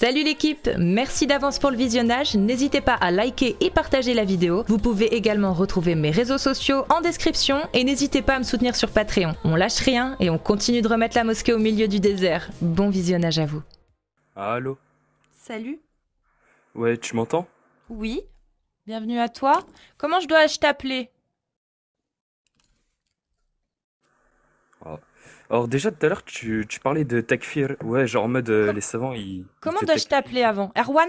Salut l'équipe, merci d'avance pour le visionnage, n'hésitez pas à liker et partager la vidéo. Vous pouvez également retrouver mes réseaux sociaux en description et n'hésitez pas à me soutenir sur Patreon. On lâche rien et on continue de remettre la mosquée au milieu du désert. Bon visionnage à vous. Allô? Salut. Ouais, tu m'entends? Oui, bienvenue à toi. Comment je dois-je t'appeler? Ah. Alors déjà tout à l'heure tu parlais de takfir, ouais, genre en mode les savants Comment te dois-je t'appeler avant? Erwan?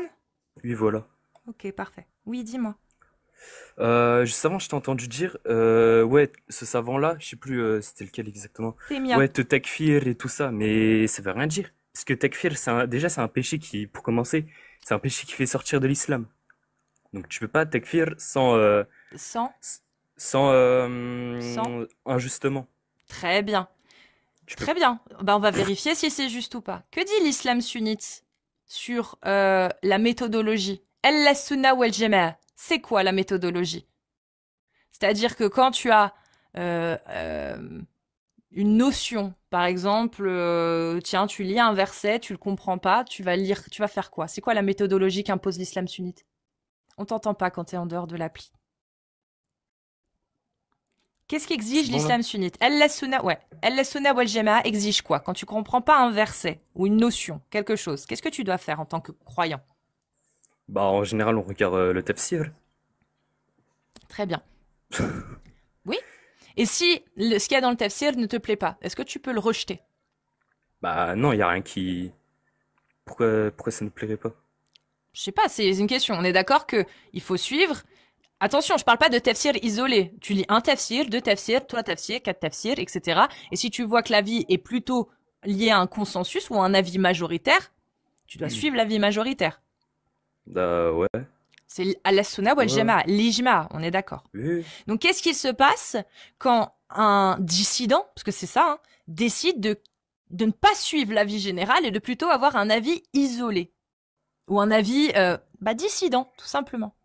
Oui, voilà. Ok, parfait. Oui, dis-moi. Juste avant je t'ai entendu dire ouais, ce savant-là, je sais plus c'était lequel exactement. C'est Mia. Ouais, te takfir et tout ça, mais ça veut rien dire. Parce que takfir, déjà c'est un péché qui, pour commencer, c'est un péché qui fait sortir de l'islam. Donc tu peux pas takfir Sans? sans Sans? injustement. Très bien. Tu peux Très bien. Bah, on va vérifier si c'est juste ou pas. Que dit l'islam sunnite sur la méthodologie? El-Sunna ou el-Jama'a. C'est quoi la méthodologie? C'est-à-dire que quand tu as euh, euh, une notion, par exemple, tiens, tu lis un verset, tu le comprends pas, tu vas lire, tu vas faire quoi? C'est quoi la méthodologie qu'impose l'islam sunnite? On t'entend pas quand tu es en dehors de l'appli. Qu'est-ce C'est qu'exige bon là? l'islam sunnite? El-Sunna, ouais. El-Sunna ou el-Jama'a exige quoi? Quand tu comprends pas un verset ou une notion, quelque chose, qu'est-ce que tu dois faire en tant que croyant? Bah en général on regarde le tafsir. Très bien. Oui. Et si ce qu'il y a dans le tafsir ne te plaît pas, est-ce que tu peux le rejeter? Bah non, il y a rien qui. Pourquoi ça ne plairait pas? Je sais pas, c'est une question. On est d'accord que il faut suivre. Attention, je parle pas de tafsir isolé. Tu lis un tafsir, deux tafsirs, trois tafsirs, quatre tafsirs, etc. Et si tu vois que l'avis est plutôt lié à un consensus ou à un avis majoritaire, tu dois suivre l'avis majoritaire. Ouais, C'est al-sunna ou ouais, al-jama'a, l'ijma, on est d'accord. oui. Donc qu'est-ce qui se passe quand un dissident, parce que c'est ça, hein, décide de ne pas suivre l'avis général et de plutôt avoir un avis isolé ou un avis dissident, tout simplement.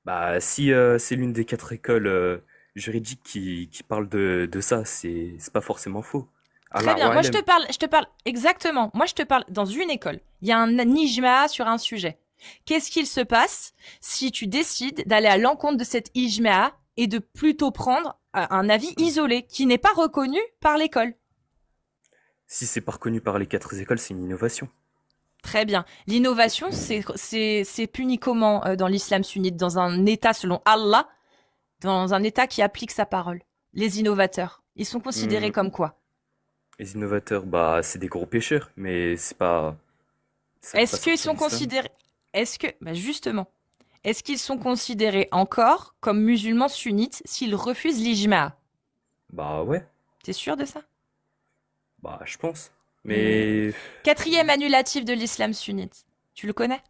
Bah si c'est l'une des quatre écoles juridiques qui parle de ça, c'est pas forcément faux. Très Allah bien. Moi, alam. je te parle exactement. Moi, je te parle dans une école. Il y a un ijma sur un sujet. Qu'est-ce qu'il se passe si tu décides d'aller à l'encontre de cette ijma et de plutôt prendre un avis isolé qui n'est pas reconnu par l'école? Si c'est pas reconnu par les quatre écoles, c'est une innovation. Très bien. L'innovation, c'est puni comment dans l'islam sunnite? Dans un état selon Allah, dans un état qui applique sa parole. Les innovateurs, ils sont considérés Hmm, comme quoi? Les innovateurs, bah c'est des gros pêcheurs, mais c'est pas. Ça fait pas Est-ce qu'ils sortir sont l'islam. considérés... Est-ce que... Bah justement. Est-ce qu'ils sont considérés encore comme musulmans sunnites s'ils refusent l'ijma? Bah ouais, T'es sûr de ça? bah je pense. Hmm. Mais Quatrième annulatif de l'islam sunnite. Tu le connais?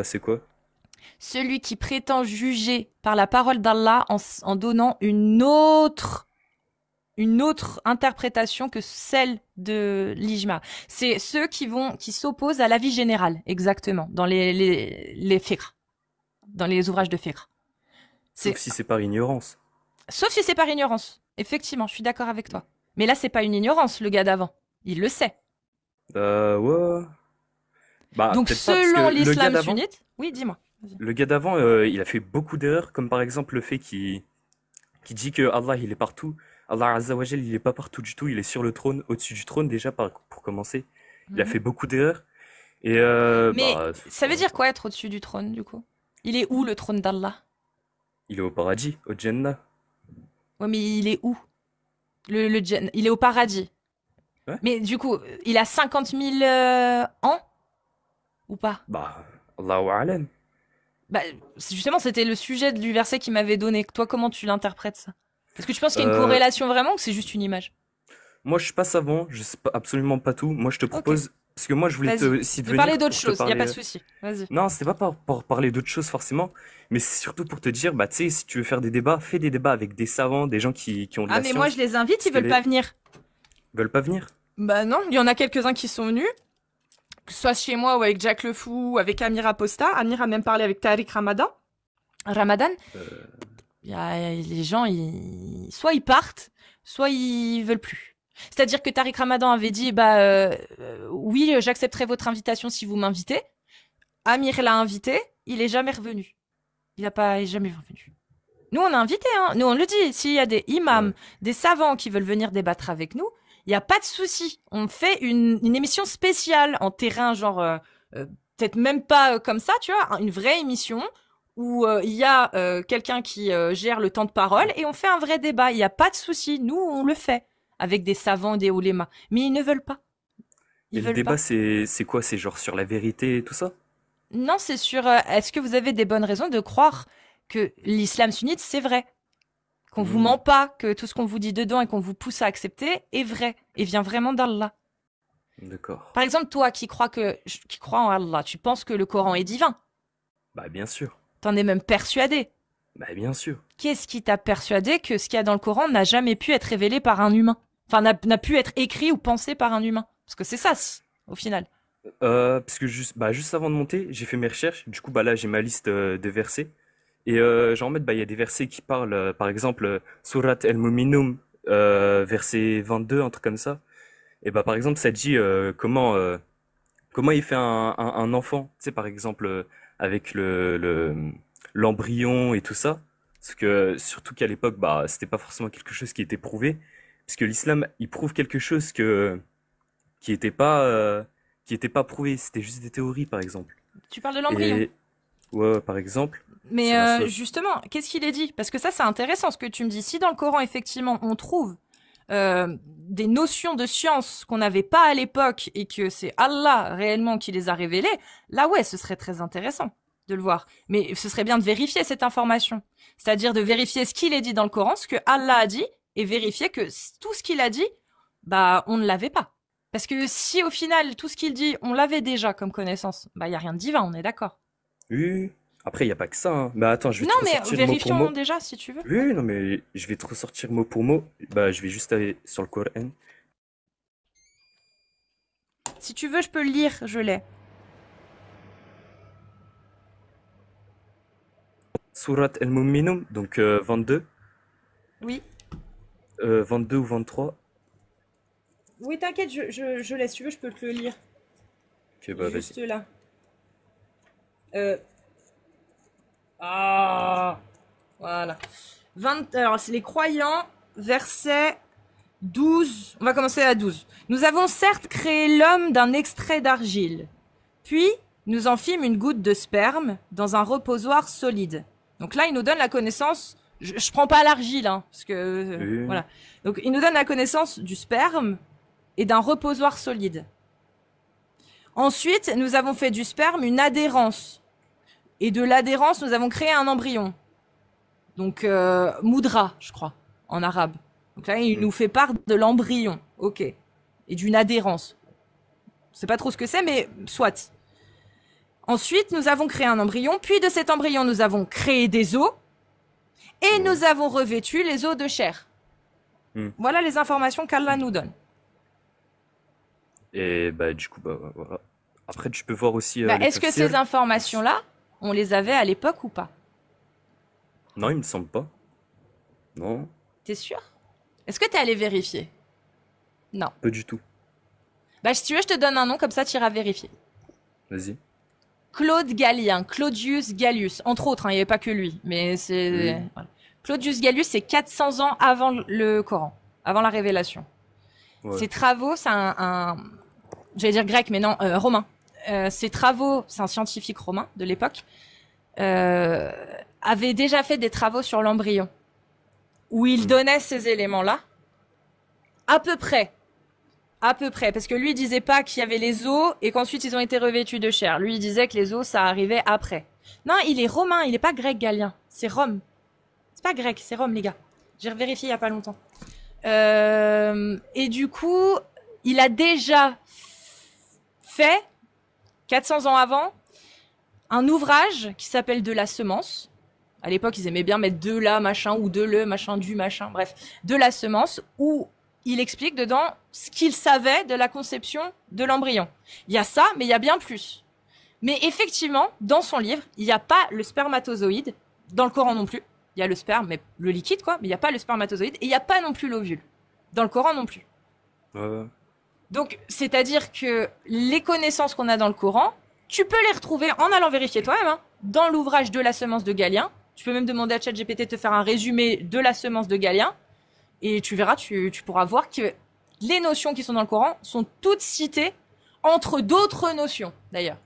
c'est quoi? Celui qui prétend juger par la parole d'Allah en donnant une autre interprétation que celle de l'ijma. C'est ceux qui s'opposent à l'avis général, exactement, dans les fiqh, dans les ouvrages de fiqh. Sauf C'est, si c'est par ignorance. sauf si c'est par ignorance. Effectivement, je suis d'accord avec toi. Mais là, c'est pas une ignorance, le gars d'avant. Il le sait. Ouais. Bah Donc, peut-être pas, parce que selon l'islam sunnite, oui, dis-moi. Vas-y. le gars d'avant, il a fait beaucoup d'erreurs, comme par exemple le fait qu'il dit que Allah il est partout. Allah Azza wa Jal, il est pas partout du tout, il est sur le trône, au-dessus du trône déjà pour commencer. Il a Mhm. fait beaucoup d'erreurs et Mais bah ça veut ouais. dire quoi être au-dessus du trône, du coup? Il est où le trône d'Allah? Il est au paradis, au Jannah. Ouais, mais il est où? Il est au paradis. Ouais. Mais du coup, il a 50 000 ans ou pas? Bah Allahu a'lam. Bah, justement, c'était le sujet du verset qu'il m'avait donné. Toi, comment tu l'interprètes ça? Est-ce que tu penses qu'il y a une Euh, corrélation vraiment ou c'est juste une image? Moi je suis pas savant, je sais pas, absolument pas tout. Moi je te Ok, propose, parce que moi je voulais vas-y. te si Je vais parler venir d'autre pour te chose, il n'y a parler. pas de souci. Vas-y. Non, c'était pas pour parler d'autres choses forcément, mais c'est surtout pour te dire, bah tu sais, si tu veux faire des débats, fais des débats avec des savants, des gens qui ont de Ah, la mais moi, je science, les invite, parce ils que veulent pas venir. veulent pas venir. Bah non, il y en a quelques-uns qui sont venus, que ce soit chez moi ou avec Jack le Fou, ou avec Amir Aposta. Amir a même parlé avec Tariq Ramadan. Ramadan. Euh, Les gens, soit ils partent, soit ils veulent plus. C'est-à-dire que Tariq Ramadan avait dit, oui, j'accepterai votre invitation si vous m'invitez. Amir l'a invité, il est jamais revenu. Il est jamais revenu. Nous, on a invité, hein. Nous, on le dit. S'il y a des imams, Ouais. des savants qui veulent venir débattre avec nous, il n'y a pas de souci. On fait une émission spéciale en terrain, genre, peut-être même pas comme ça, tu vois, une vraie émission où il y a quelqu'un qui gère le temps de parole et on fait un vrai débat. Il n'y a pas de souci. Nous, on le fait avec des savants, des oulémas. Mais ils ne veulent pas. Mais Ils le veulent débat, pas. c'est quoi? C'est genre sur la vérité et tout ça? Non, c'est sur. Est-ce que vous avez des bonnes raisons de croire que l'islam sunnite, c'est vrai? Qu'on vous Hmm, ment pas, que tout ce qu'on vous dit dedans et qu'on vous pousse à accepter est vrai et vient vraiment d'Allah. d'accord. Par exemple, toi qui crois en Allah, tu penses que le Coran est divin. Bah bien sûr. T'en es même persuadé. Bah bien sûr. Qu'est-ce qui t'a persuadé que ce qu'il y a dans le Coran n'a jamais pu être révélé par un humain? Enfin, n'a pu être écrit ou pensé par un humain? Parce que c'est ça, au final. Parce que juste avant de monter, j'ai fait mes recherches. Du coup, bah là, j'ai ma liste de versets. Et genre, en fait, bah, il y a des versets qui parlent, par exemple, Surat El-Muminun, verset 22, un truc comme ça. Et bah, par exemple, ça dit comment il fait un enfant, tu sais, par exemple, avec l'embryon et tout ça. Parce que, surtout qu'à l'époque, bah, c'était pas forcément quelque chose qui était prouvé. Parce que l'islam, il prouve quelque chose qui était pas, euh, qui était pas prouvé. C'était juste des théories, par exemple. Tu parles de l'embryon. Et, ouais, par exemple, Mais sur un sourate. justement, qu'est-ce qu'il est dit? Parce que ça, c'est intéressant ce que tu me dis. Si dans le Coran, effectivement, on trouve des notions de science qu'on n'avait pas à l'époque et que c'est Allah réellement qui les a révélées, là ouais, ce serait très intéressant de le voir. Mais ce serait bien de vérifier cette information. C'est-à-dire de vérifier ce qu'il est dit dans le Coran, ce que Allah a dit, et vérifier que tout ce qu'il a dit, bah, on ne l'avait pas. Parce que si au final, tout ce qu'il dit, on l'avait déjà comme connaissance, bah, il n'y a rien de divin, on est d'accord. Oui, oui. Après, il n'y a pas que ça, hein. Bah attends, je vais Non, te mais ressortir mot pour vérifions mot. déjà si tu veux. Oui, Oui. oui, non, mais je vais te ressortir mot pour mot. Bah, je vais juste aller sur le Coran. Si tu veux, je peux le lire, je l'ai. Surat El-Muminun, donc 22, Oui. 22 ou 23. Oui, t'inquiète, je laisse. Si tu veux, je peux te le lire. Ok, Il est bah vas-y. juste là. Euh... Ah Voilà. 20... Alors, c'est les croyants, verset 12. On va commencer à 12. Nous avons certes créé l'homme d'un extrait d'argile. Puis, nous en fîmes une goutte de sperme dans un reposoir solide. Donc là, il nous donne la connaissance. Je prends pas l'argile, hein, parce que Oui, voilà. Donc, il nous donne la connaissance du sperme et d'un reposoir solide. Ensuite, nous avons fait du sperme une adhérence. Et de l'adhérence, nous avons créé un embryon. Donc, moudra, je crois, en arabe. Donc là, il oui. nous fait part de l'embryon. Ok. Et d'une adhérence. Je sais pas trop ce que c'est, mais soit. Ensuite, nous avons créé un embryon. Puis de cet embryon, nous avons créé des os. Et Ouais. nous avons revêtu les os de chair. Hmm. Voilà les informations qu'Allah nous donne. Et bah du coup, bah voilà. Après, tu peux voir aussi Bah, le est-ce que tafsir. ces informations-là, on les avait à l'époque ou pas? Non, il me semble pas. Non, T'es sûr? Est-ce que t'es allé vérifier? Non. pas du tout. Bah, si tu veux, je te donne un nom, comme ça, tu iras vérifier. Vas-y. Claude Gallien, Claudius Gallus, entre autres, hein, il n'y avait pas que lui, mais Oui. c'est... Voilà. Claudius Gallus, c'est 400 ans avant le Coran, avant la révélation. Ouais. Ses travaux, c'est j'allais dire grec, mais non, romain. Ses travaux, c'est un scientifique romain de l'époque, euh, avait déjà fait des travaux sur l'embryon, où il Hmm. donnait ces éléments-là, à peu près. À peu près, parce que lui il disait pas qu'il y avait les os et qu'ensuite ils ont été revêtus de chair. Lui il disait que les os ça arrivait après. Non, il est romain, il est pas grec galien, c'est Rome. C'est pas grec, c'est Rome les gars. J'ai vérifié il y a pas longtemps. Et du coup, il a déjà fait 400 ans avant un ouvrage qui s'appelle De la semence. À l'époque, ils aimaient bien mettre de la machin ou de le machin du machin, bref, De la semence où il explique dedans ce qu'il savait de la conception de l'embryon. Il y a ça, mais il y a bien plus. Mais effectivement, dans son livre, il n'y a pas le spermatozoïde, dans le Coran non plus. Il y a le sperme, mais le liquide, quoi, mais il n'y a pas le spermatozoïde, et il n'y a pas non plus l'ovule. Dans le Coran non plus. ouais, Donc, c'est-à-dire que les connaissances qu'on a dans le Coran, tu peux les retrouver en allant vérifier toi-même, hein, dans l'ouvrage de la semence de Galien. Tu peux même demander à ChatGPT de te faire un résumé de la semence de Galien. Et tu verras, tu pourras voir que les notions qui sont dans le Coran sont toutes citées entre d'autres notions, d'ailleurs.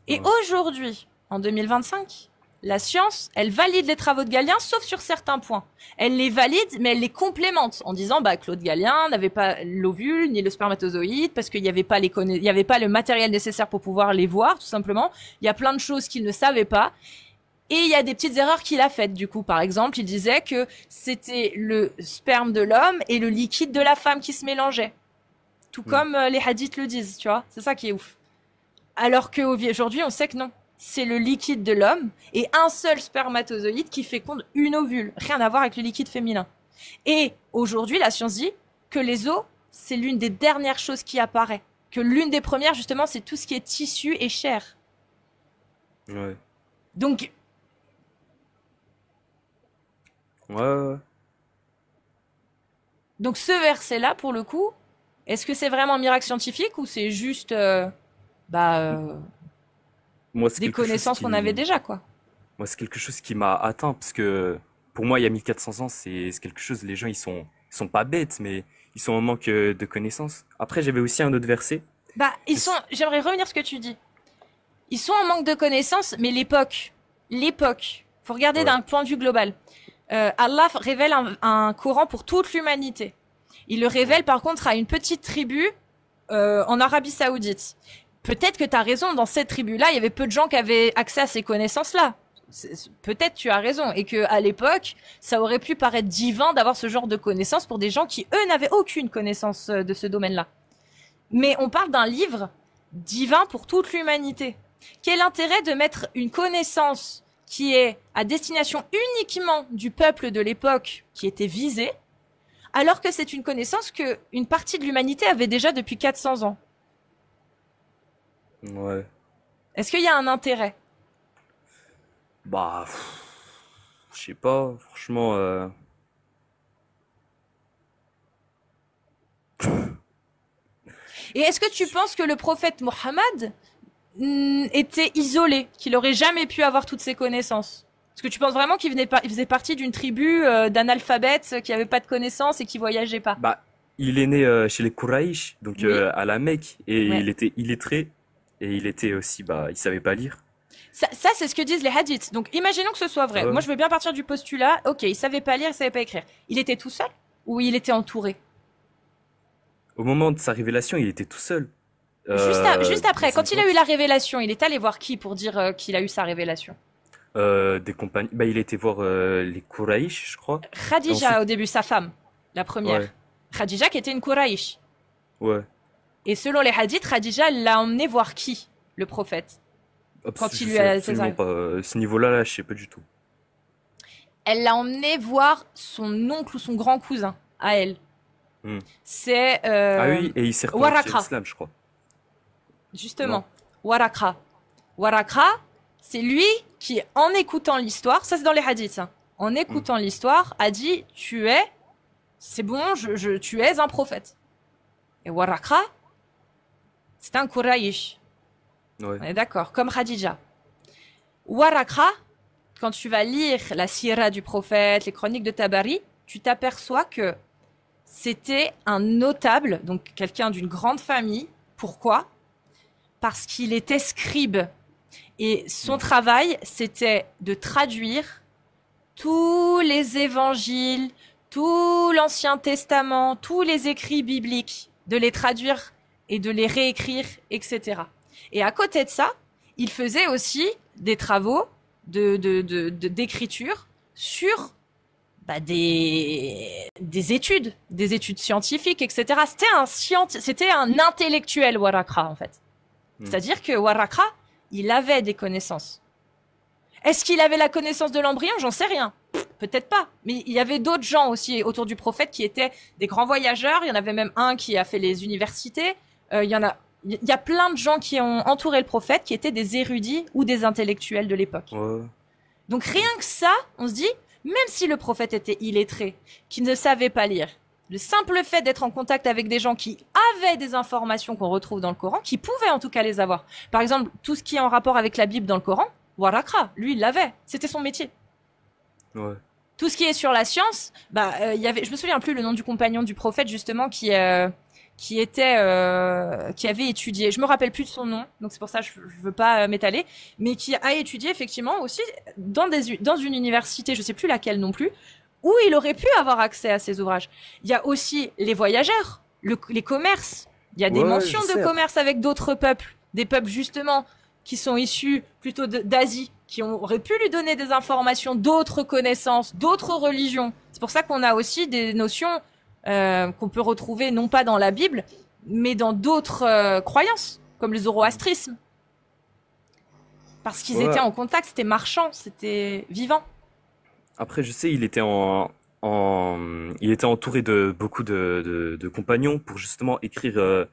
Et ouais. aujourd'hui, en 2025, la science, elle valide les travaux de Galien, sauf sur certains points. Elle les valide, mais elle les complémente en disant, bah, Claude Galien n'avait pas l'ovule ni le spermatozoïde parce qu'il n'y avait pas il y avait pas le matériel nécessaire pour pouvoir les voir, tout simplement. Il y a plein de choses qu'il ne savait pas. Et il y a des petites erreurs qu'il a faites, du coup. Par exemple, il disait que c'était le sperme de l'homme et le liquide de la femme qui se mélangeaient. Tout Hmm. comme les hadiths le disent, tu vois. C'est ça qui est ouf. Alors qu'aujourd'hui, on sait que non. C'est le liquide de l'homme et un seul spermatozoïde qui féconde une ovule. Rien à voir avec le liquide féminin. Et aujourd'hui, la science dit que les os, c'est l'une des dernières choses qui apparaît. Que l'une des premières, justement, c'est tout ce qui est tissu et chair. Ouais. Donc, Ouais, ouais. donc ce verset-là, pour le coup, est-ce que c'est vraiment un miracle scientifique ou c'est juste bah, Moi, c'est des quelque chose connaissances qu'on avait qui, déjà, quoi? moi, c'est quelque chose qui m'a atteint parce que pour moi, il y a 1400 ans, c'est quelque chose, les gens, ils sont pas bêtes, mais ils sont en manque de connaissances. Après, j'avais aussi un autre verset. Bah, Je sais- j'aimerais revenir sur ce que tu dis. Ils sont en manque de connaissances, mais l'époque, faut regarder Ouais. d'un point de vue global. Allah révèle un Coran pour toute l'humanité. Il le Ouais. révèle par contre à une petite tribu en Arabie Saoudite. Peut-être que tu as raison, dans cette tribu-là, il y avait peu de gens qui avaient accès à ces connaissances-là. Peut-être tu as raison, et que à l'époque, ça aurait pu paraître divin d'avoir ce genre de connaissances pour des gens qui, eux, n'avaient aucune connaissance de ce domaine-là. Mais on parle d'un livre divin pour toute l'humanité. Quel intérêt de mettre une connaissance qui est à destination uniquement du peuple de l'époque qui était visé, alors que c'est une connaissance que une partie de l'humanité avait déjà depuis 400 ans? Ouais. Est-ce qu'il y a un intérêt? Bah, je sais pas, franchement, Et est-ce que tu penses que le prophète Mohammed était isolé, qu'il aurait jamais pu avoir toutes ces connaissances? Est-ce que tu penses vraiment il faisait partie d'une tribu d'analphabètes qui n'avaient pas de connaissances et qui voyageaient pas? bah, il est né chez les Kouraïch, donc Oui, à la Mecque, et ouais. il était illettré, et il était aussi, bah, il savait pas lire. Ça c'est ce que disent les hadiths. Donc, imaginons que ce soit vrai. Ouais. Moi, je veux bien partir du postulat. Ok, il savait pas lire, il savait pas écrire. Il était tout seul ou il était entouré? Au moment de sa révélation, il était tout seul, Juste dans après, une quand il a eu grotte. la révélation, il est allé voir qui pour dire qu'il a eu sa révélation? Des compagnies. Bah, il était voir les Kouraïch, je crois. Et Khadija, ensuite, au début, sa femme, la première. ouais, Khadija, qui était une Kouraïch. ouais. Et selon les hadiths, Khadija l'a emmené voir qui? Le prophète. Quand Je il lui sais a fait absolument ça. pas. Ce niveau-là, là, je sais pas du tout. Elle l'a emmené voir son oncle ou son grand cousin, à elle. Hmm. C'est Ah oui, et il s'est reconverti à Waraka, l'islam, je crois. Non? justement. Waraka. Waraka, c'est lui qui, en écoutant l'histoire, ça c'est dans les hadiths, hein, en Hmm. écoutant l'histoire, a dit, c'est bon, tu es un prophète. Et Waraka, c'est un Quraysh. Ouais. On est d'accord, comme Khadija. Waraka, quand tu vas lire la sira du prophète, les chroniques de Tabari, tu t'aperçois que c'était un notable, donc quelqu'un d'une grande famille. Pourquoi? Parce qu'il était scribe. Et son Hmm. travail, c'était de traduire tous les évangiles, tout l'Ancien Testament, tous les écrits bibliques, de les traduire et de les réécrire, etc. Et à côté de ça, il faisait aussi des travaux d'écriture sur bah, des études scientifiques, etc. C'était un intellectuel, Waraka, en fait. Hmm. C'est-à-dire que Waraka, il avait des connaissances. Est-ce qu'il avait la connaissance de l'embryon? J'en sais rien. Peut-être pas. Mais il y avait d'autres gens aussi autour du prophète qui étaient des grands voyageurs. Il y en avait même un qui a fait les universités. Il y a plein de gens qui ont entouré le prophète qui étaient des érudits ou des intellectuels de l'époque. Ouais. Donc rien que ça, on se dit, même si le prophète était illettré, qu'il ne savait pas lire, Le simple fait d'être en contact avec des gens qui avaient des informations qu'on retrouve dans le Coran, qui pouvaient en tout cas les avoir. Par exemple, tout ce qui est en rapport avec la Bible dans le Coran, Warakra, lui, il l'avait. C'était son métier. Ouais. Tout ce qui est sur la science, il y avait, je me souviens plus le nom du compagnon du prophète justement qui avait étudié. Je me rappelle plus de son nom, donc c'est pour ça que je veux pas m'étaler, mais qui a étudié effectivement aussi dans une université, je sais plus laquelle non plus, où il aurait pu avoir accès à ces ouvrages. Il y a aussi les voyageurs, les commerces. Il y a des Ouais, je mentions de sais. commerce avec d'autres peuples, des peuples justement qui sont issus plutôt d'Asie, qui auraient pu lui donner des informations, d'autres connaissances, d'autres religions. C'est pour ça qu'on a aussi des notions qu'on peut retrouver non pas dans la Bible, mais dans d'autres croyances, comme le zoroastrisme. Parce qu'ils étaient Ouais. en contact, c'était marchand, c'était vivant. Après, je sais, il était entouré de beaucoup de compagnons pour justement écrire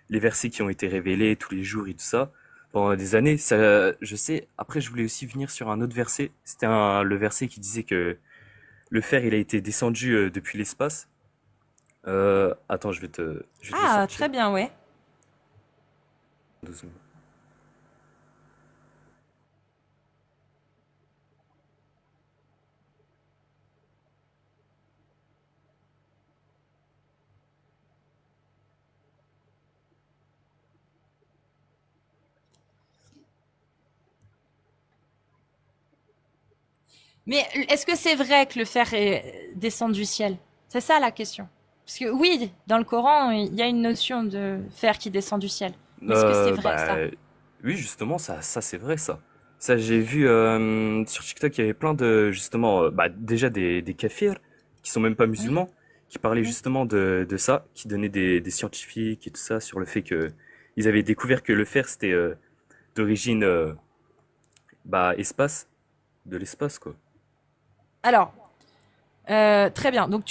les versets qui ont été révélés tous les jours et tout ça pendant des années. Ça, je sais. Après, je voulais aussi venir sur un autre verset. C'était le verset qui disait que le fer, il a été descendu depuis l'espace. Attends, je vais te le Ah, sortir. très bien, ouais. 12 secondes. Mais est-ce que c'est vrai que le fer descend du ciel? C'est ça la question. Parce que oui, dans le Coran, il y a une notion de fer qui descend du ciel. Mais est-ce que c'est vrai ça? Bah, oui, justement, ça c'est vrai, ça. Ça, j'ai vu sur TikTok, il y avait plein de, justement, bah, déjà des kafirs, qui sont même pas Oui, musulmans, qui parlaient oui. justement de ça, qui donnaient des scientifiques et tout ça sur le fait que ils avaient découvert que le fer, c'était d'origine, bah, de l'espace, quoi. Alors, très bien. Donc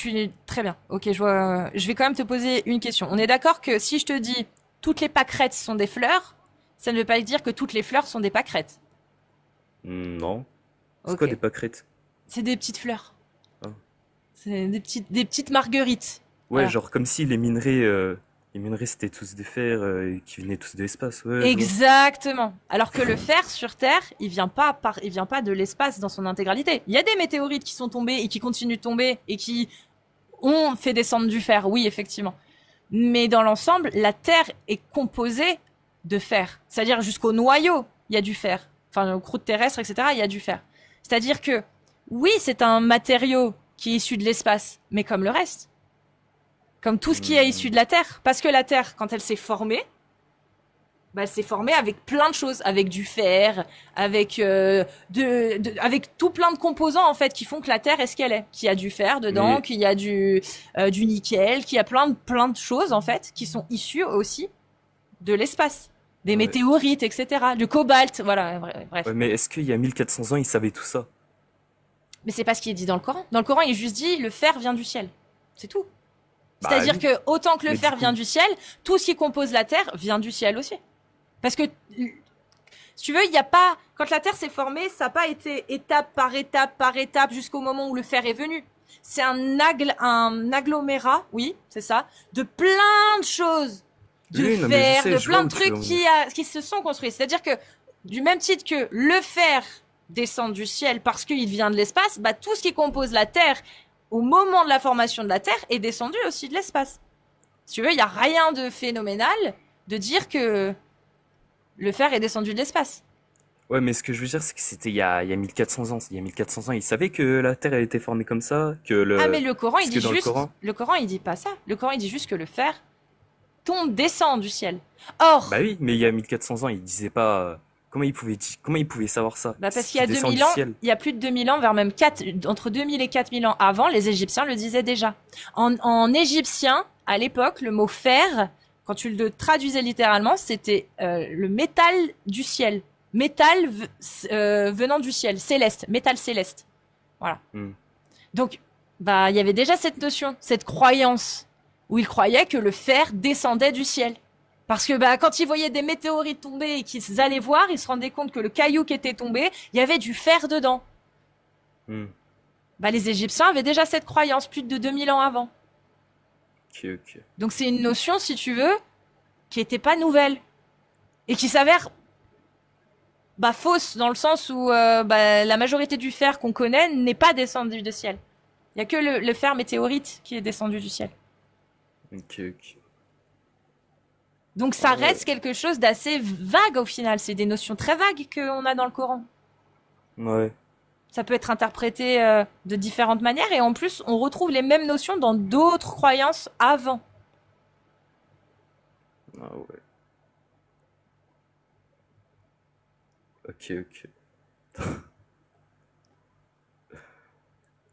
très bien. Ok, je vois. Je vais quand même te poser une question. On est d'accord que si je te dis toutes les pâquerettes sont des fleurs, ça ne veut pas dire que toutes les fleurs sont des pâquerettes. Non. C'est Ok. quoi des pâquerettes? C'est des petites fleurs. Ah. C'est des petites marguerites. Ouais, Voilà. genre comme si les minerais c'était tous des fers qui venaient tous de l'espace. Ouais, je vois. Exactement. Alors que le fer sur Terre, il vient pas de l'espace dans son intégralité. Il y a des météorites qui sont tombées et qui continuent de tomber et qui ont fait descendre du fer. Oui, effectivement. Mais dans l'ensemble, la Terre est composée de fer. C'est-à-dire jusqu'au noyau, il y a du fer. Enfin, aux croûtes terrestres, etc., il y a du fer. C'est-à-dire que, oui, c'est un matériau qui est issu de l'espace, mais comme le reste. Comme tout ce qui est issu Hmm. de la Terre. Parce que la Terre, quand elle s'est formée, bah, elle s'est formée avec plein de choses, avec du fer, avec avec tout plein de composants en fait qui font que la Terre est ce qu'elle est. Qu'il y a du fer dedans, Mais qu'il y a du nickel, qu'il y a plein de choses en fait qui sont issues aussi de l'espace, des ouais. météorites, etc. Du cobalt, voilà, Ouais, bref. mais est-ce qu'il y a 1400 ans, ils savaient tout ça? Mais c'est pas ce qui est dit dans le Coran. Dans le Coran, il est juste dit le fer vient du ciel. C'est tout. Bah C'est-à-dire oui, que autant que le mais du fer vient coup, du ciel, tout ce qui compose la Terre vient du ciel aussi. Parce que si tu veux, il y a pas quand la Terre s'est formée, ça n'a pas été étape par étape jusqu'au moment où le fer est venu. C'est un agglomérat, oui, c'est ça, de plein de choses, de oui, non, mais je fer, sais, de je vois plein de où tu veux trucs en venir. qui se sont construits. C'est-à-dire que du même titre que le fer descend du ciel parce qu'il vient de l'espace, bah tout ce qui compose la Terre au moment de la formation de la Terre est descendu aussi de l'espace. Si tu veux, il n'y a rien de phénoménal de dire que le fer est descendu de l'espace. Ouais, mais ce que je veux dire, c'est que c'était il y a 1400 ans. Il y a 1400 ans, ils savaient que la Terre elle était formée comme ça, Ah, mais le Coran, il parce que dit dans le juste, Coran, le Coran, il dit pas ça. Le Coran, il dit juste que le fer descend du ciel. bah Or, oui, mais il y a 1400 ans, ils disaient pas comment ils pouvaient savoir ça, bah parce qu'il y qui a descend du 2000 ans, ciel. il y a plus de 2000 ans, vers même 4, entre 2000 et 4000 ans avant, les Égyptiens le disaient déjà. En égyptien, à l'époque, le mot fer, quand tu le traduisais littéralement, c'était le métal du ciel. Métal venant du ciel, céleste, métal céleste. Voilà. Hmm. Donc, bah, il y avait déjà cette notion, cette croyance, où ils croyaient que le fer descendait du ciel. Parce que bah, quand ils voyaient des météorites tomber et qu'ils allaient voir, ils se rendaient compte que le caillou qui était tombé, il y avait du fer dedans. Hmm. Bah, les Égyptiens avaient déjà cette croyance plus de 2000 ans avant. Ok, ok. Donc c'est une notion, si tu veux, qui était pas nouvelle et qui s'avère bah, fausse dans le sens où bah, la majorité du fer qu'on connaît n'est pas descendu du ciel. Il y a que le fer météorite qui est descendu du ciel. Ok, ok. Donc ça Ah ouais. reste quelque chose d'assez vague au final. C'est des notions très vagues qu'on a dans le Coran. Ouais. Ça peut être interprété de différentes manières et en plus on retrouve les mêmes notions dans d'autres croyances avant. Ah ouais. Ok, ok.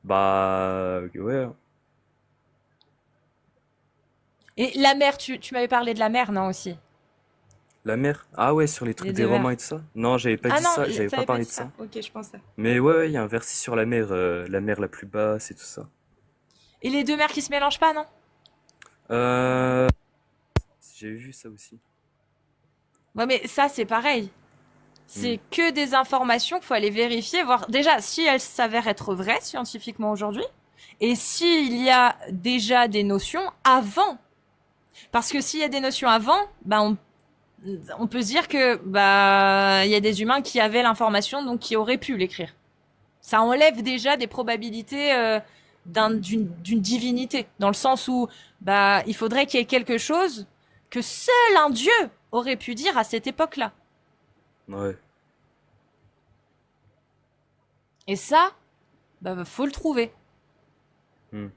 Bah, ouais, hein. Et la mer, tu m'avais parlé de la mer, non aussi? La mer? Ah ouais, sur les Les trucs des deux Romains mers. et tout ça? Non, j'avais pas Ah dit non, ça, j'avais ça pas avait pas parlé dit de ça. ça. Ok, je pensais. Mais ouais, ouais, il y a un verset sur la mer la plus basse et tout ça. Et les deux mers qui se mélangent pas, non? Euh, j'ai vu ça aussi. Ouais, mais ça c'est pareil. Hmm. C'est que des informations qu'il faut aller vérifier, voir déjà si elles s'avèrent être vraies scientifiquement aujourd'hui, et s'il y a déjà des notions avant. Parce que s'il y a des notions avant, bah on peut se dire que bah il y a des humains qui avaient l'information, donc qui auraient pu l'écrire. Ça enlève déjà des probabilités d'une divinité, dans le sens où bah il faudrait qu'il y ait quelque chose que seul un dieu aurait pu dire à cette époque-là. Ouais. Et ça, bah faut le trouver. Hmm.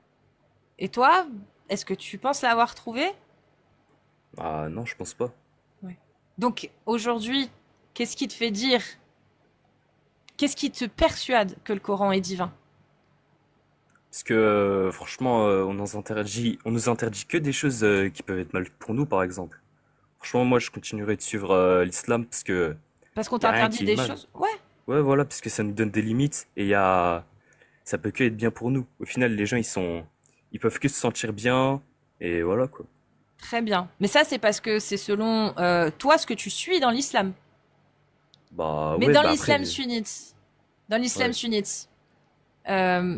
Et toi, est-ce que tu penses l'avoir trouvé? Ah non, je pense pas. Ouais. Donc aujourd'hui, qu'est-ce qui te fait dire, qu'est-ce qui te persuade que le Coran est divin? Parce que franchement, on nous interdit que des choses qui peuvent être mal pour nous, par exemple. Franchement, moi, je continuerai de suivre l'islam parce que Parce qu'on y a rien t'interdit qui est des mal. choses? Ouais, Ouais, voilà, parce que ça nous donne des limites et ça peut que être bien pour nous. Au final, les gens, ils peuvent que se sentir bien et voilà quoi. très bien. Mais ça, c'est parce que c'est selon toi ce que tu suis dans l'islam. Bah Mais ouais, dans bah après, l'islam sunnite, dans l'islam ouais. sunnite, euh,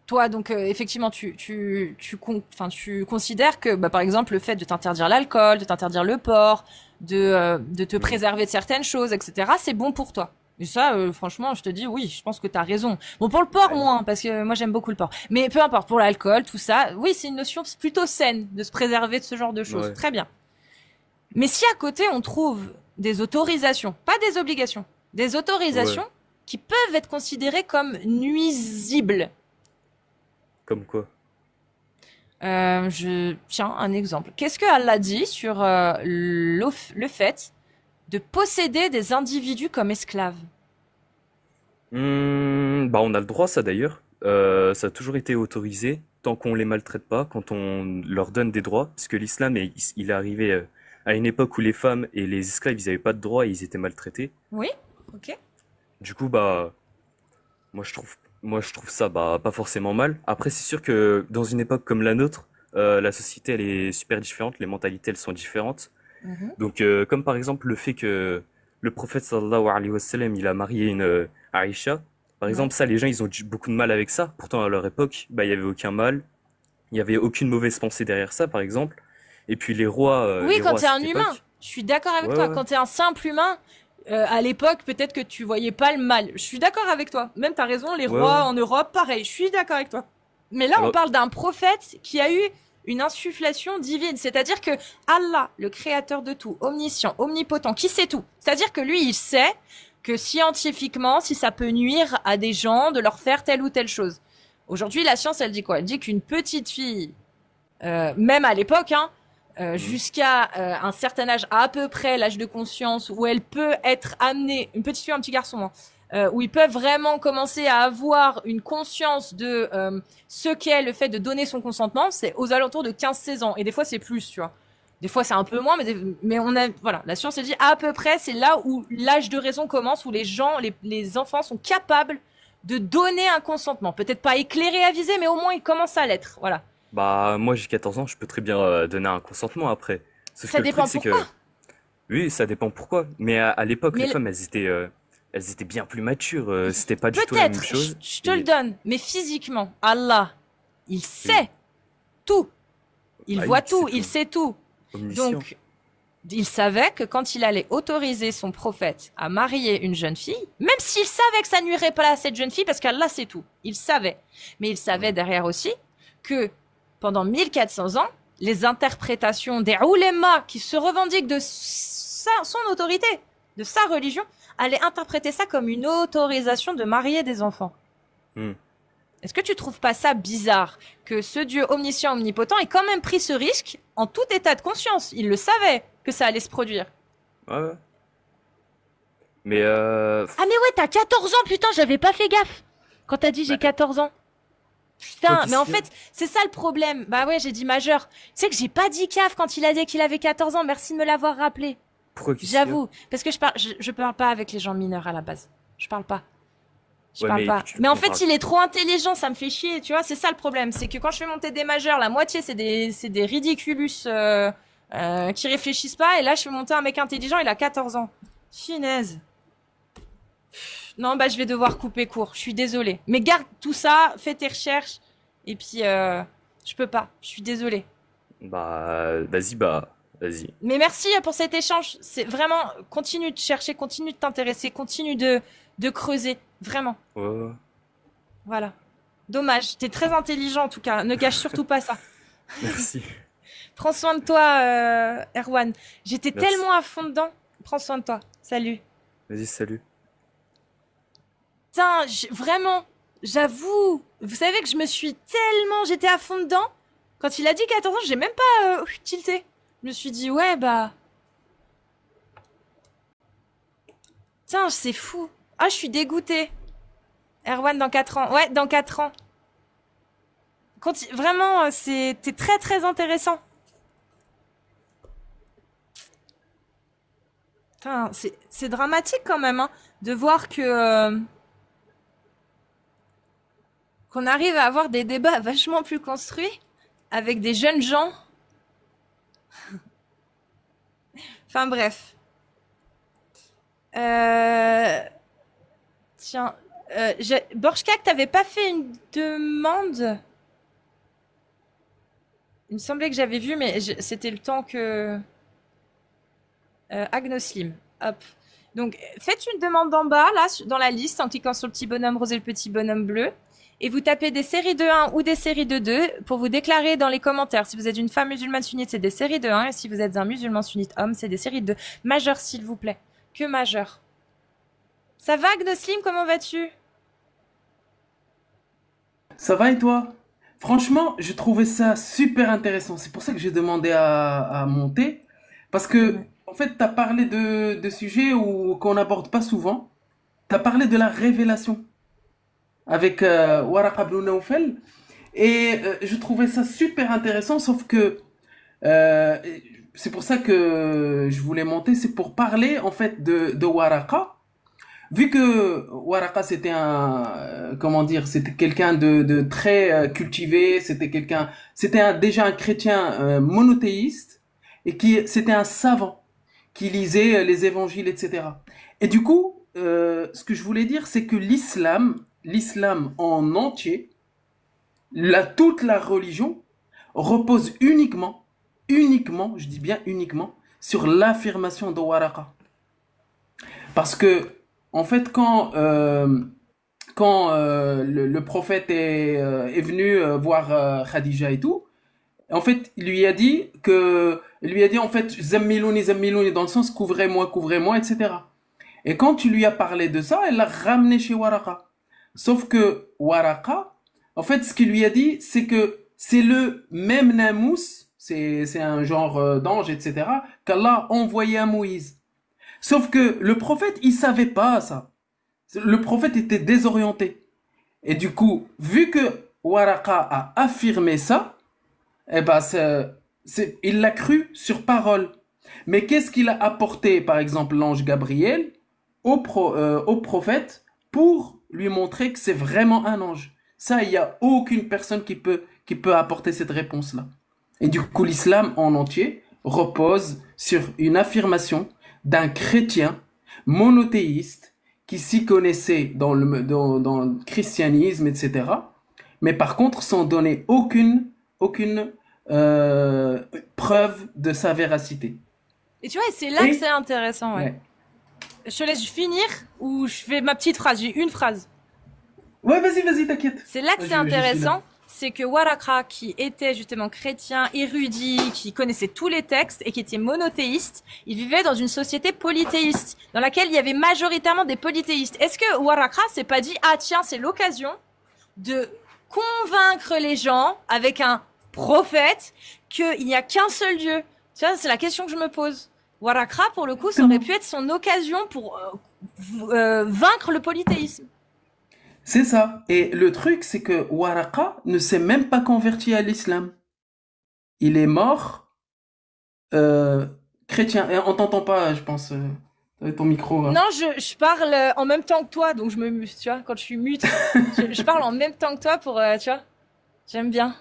toi, donc effectivement, enfin, tu considères que, bah, par exemple, le fait de t'interdire l'alcool, de t'interdire le porc, de te Mhm. préserver de certaines choses, etc., c'est bon pour toi. Et ça, franchement, je te dis, oui, je pense que t'as raison. Bon, pour le porc, Ouais. moins, parce que moi, j'aime beaucoup le porc. Mais peu importe, pour l'alcool, tout ça, oui, c'est une notion plutôt saine de se préserver de ce genre de choses. Ouais. Très bien. Mais si à côté, on trouve des autorisations, pas des obligations, des Ouais. autorisations qui peuvent être considérées comme nuisibles. Comme quoi? Tiens, un exemple. Qu'est-ce que Allah dit sur le fait de posséder des individus comme esclaves? Bah on a le droit ça d'ailleurs. Ça a toujours été autorisé tant qu'on les maltraite pas, quand on leur donne des droits, parce que il est arrivé à une époque où les femmes et les esclaves ils avaient pas de droits et ils étaient maltraités. Oui, ok. Du coup bah moi je trouve ça bah pas forcément mal. Après c'est sûr que dans une époque comme la nôtre, la société elle est super différente, les mentalités elles sont différentes. Mhm. Donc comme par exemple le fait que le prophète sallallahu alayhi wa sallam il a marié une Aïcha. Par Ouais. exemple ça les gens ils ont beaucoup de mal avec ça. Pourtant à leur époque bah il y avait aucun mal, il y avait aucune mauvaise pensée derrière ça par exemple. Et puis Oui, les quand rois à t'es un cette humain, époque, je suis d'accord avec ouais toi. ouais Quand t'es un simple humain, à l'époque, peut-être que tu voyais pas le mal. Je suis d'accord avec toi. Même t'as raison, les ouais ouais. rois en Europe, pareil. Je suis d'accord avec toi. Mais là, on Alors parle d'un prophète qui a eu une insufflation divine. C'est-à-dire que Allah, le créateur de tout, omniscient, omnipotent, qui sait tout. C'est-à-dire que lui, il sait que scientifiquement, si ça peut nuire à des gens, de leur faire telle ou telle chose. Aujourd'hui, la science, elle dit quoi? Elle dit qu'une petite fille même à l'époque, hein, mhm, jusqu'à un certain âge, à peu près l'âge de conscience, où elle peut être amenée, une petite fille, un petit garçon, hein, où ils peuvent vraiment commencer à avoir une conscience de ce qu'est le fait de donner son consentement, c'est aux alentours de 15-16 ans. Et des fois, c'est plus, tu vois. Des fois, c'est un peu moins, mais on a, voilà, la science elle dit à peu près, c'est là où l'âge de raison commence, où les enfants sont capables de donner un consentement. Peut-être pas éclairé, avisé, mais au moins ils commencent à l'être. Voilà. bah moi j'ai 14 ans, je peux très bien donner un consentement après. Sauf que Ça le truc dépend c'est pourquoi. que oui, ça dépend pourquoi. Mais à l'époque, les Mais femmes, elles étaient bien plus matures. C'était pas du tout la même peut-être, chose. je te le Et donne, mais physiquement, Allah, il oui, sait tout. Il Bah voit oui, tu sais tout, il tout. sait tout. Omniscient. Donc, il savait que quand il allait autoriser son prophète à marier une jeune fille, même s'il savait que ça nuirait pas à cette jeune fille, parce qu'Allah c'est tout, il savait. Mais il savait Ouais. derrière aussi que pendant 1400 ans, les interprétations des oulémas qui se revendiquent de son autorité, de sa religion, allaient interpréter ça comme une autorisation de marier des enfants. Hmm. Est-ce que tu trouves pas ça bizarre que ce Dieu omniscient, omnipotent ait quand même pris ce risque en tout état de conscience? Il le savait que ça allait se produire. Ouais, ouais. Mais Ah mais ouais, t'as 14 ans, putain, j'avais pas fait gaffe. Quand t'as dit j'ai bah, 14 ans. quoi Putain, mais qu'est-ce en qu'il y a? fait, c'est ça le problème. Bah ouais, j'ai dit majeur. Tu sais que j'ai pas dit CAF quand il a dit qu'il avait 14 ans. Merci de me l'avoir rappelé. Pourquoi qu'est-ce qu'il y a? J'avoue. Parce que je parle pas avec les gens mineurs à la base. Je parle pas. Je Ouais, parle mais pas. tu Mais en compares. fait, il est trop intelligent, ça me fait chier, tu vois. C'est ça le problème. C'est que quand je fais monter des majeurs, la moitié, c'est des ridiculus qui réfléchissent pas. Et là, je fais monter un mec intelligent, il a 14 ans. Finesse. Non, bah, je vais devoir couper court. Je suis désolée. Mais garde tout ça, fais tes recherches. Et puis, je peux pas. Je suis désolée. Vas-y, bah, vas-y. Mais merci pour cet échange. C'est vraiment, continue de chercher, continue de t'intéresser, continue de creuser. Vraiment. Ouais, ouais. Voilà. Dommage. T'es très intelligent, en tout cas. Ne gâche surtout pas ça. Merci. Prends soin de toi, Erwan. J'étais Merci. tellement à fond dedans. Prends soin de toi. Salut. Vas-y, salut. Putain, vraiment, j'avoue. Vous savez que je me suis tellement... J'étais à fond dedans. Quand il a dit 14 ans, j'ai même pas tilté. Je me suis dit, ouais, bah... Putain, c'est fou. Ah, je suis dégoûtée. Erwan, dans 4 ans. Ouais, dans 4 ans. Vraiment, c'était très, très intéressant. Putain, c'est dramatique quand même, hein, de voir que... qu'on arrive à avoir des débats vachement plus construits avec des jeunes gens. Enfin bref. Tiens, Borchkak, t'avais pas fait une demande? Il me semblait que j'avais vu, mais c'était le temps que... Agnoslim. Hop. Donc, faites une demande en bas, là, dans la liste, en cliquant sur le petit bonhomme rose et le petit bonhomme bleu. Et vous tapez des séries de 1 ou des séries de 2 pour vous déclarer dans les commentaires. Si vous êtes une femme musulmane sunnite, c'est des séries de 1. Et si vous êtes un musulman sunnite homme, c'est des séries de 2. Majeur, s'il vous plaît. Que majeur. Ça va, Agnoslim? Comment vas-tu? Ça va et toi? Franchement, je trouvais ça super intéressant. C'est pour ça que j'ai demandé à monter. Parce que, Ouais. en fait, tu as parlé de sujets qu'on n'aborde pas souvent. Tu as parlé de la révélation avec Waraq ibn Nawfal. Et je trouvais ça super intéressant, sauf que euh, c'est pour ça que je voulais monter. C'est pour parler, en fait, de Waraqa. Vu que Waraka c'était comment dire, c'était quelqu'un de très cultivé, déjà un chrétien monothéiste et qui c'était un savant qui lisait les évangiles, etc. Et du coup, ce que je voulais dire, c'est que l'islam en entier, toute la religion repose uniquement, je dis bien uniquement, sur l'affirmation de Waraka. Parce que, en fait, quand le prophète est venu voir Khadija et tout, en fait, il lui a dit en fait, zammilouni, dans le sens couvrez-moi, etc. Et quand tu lui as parlé de ça, elle l'a ramené chez Waraka. Sauf que Waraka, en fait, ce qu'il lui a dit, c'est que c'est le même Namous, c'est un genre d'ange, etc., qu'Allah a envoyé à Moïse. Sauf que le prophète, il savait pas ça. Le prophète était désorienté. Et du coup, vu que Waraka a affirmé ça, eh ben, il l'a cru sur parole. Mais qu'est-ce qu'il a apporté, par exemple, l'ange Gabriel au prophète pour lui montrer que c'est vraiment un ange? Ça, il n'y a aucune personne qui peut apporter cette réponse-là. Et du coup, l'islam en entier repose sur une affirmation d'un chrétien monothéiste qui s'y connaissait dans le christianisme, etc. Mais par contre, sans donner aucune preuve de sa véracité. Et tu vois, c'est là que Et c'est intéressant, ouais. ouais, Je te laisse finir ou je fais ma petite phrase. J'ai une phrase. ouais, vas-y, t'inquiète. C'est là que c'est Je suis là. intéressant. C'est que Waraka, qui était justement chrétien, érudit, qui connaissait tous les textes et qui était monothéiste, il vivait dans une société polythéiste, dans laquelle il y avait majoritairement des polythéistes. Est-ce que Waraka s'est pas dit, ah tiens, c'est l'occasion de convaincre les gens avec un prophète qu'il n'y a qu'un seul Dieu? Tu vois, c'est la question que je me pose. Waraka, pour le coup, ça aurait pu être son occasion pour vaincre le polythéisme. C'est ça. Et le truc, c'est que Waraka ne s'est même pas converti à l'islam. Il est mort chrétien. Et on t'entend pas, je pense, avec ton micro. Hein. Non, je parle en même temps que toi, donc je me mute, tu vois, quand je suis mute. Je parle en même temps que toi pour, tu vois, j'aime bien.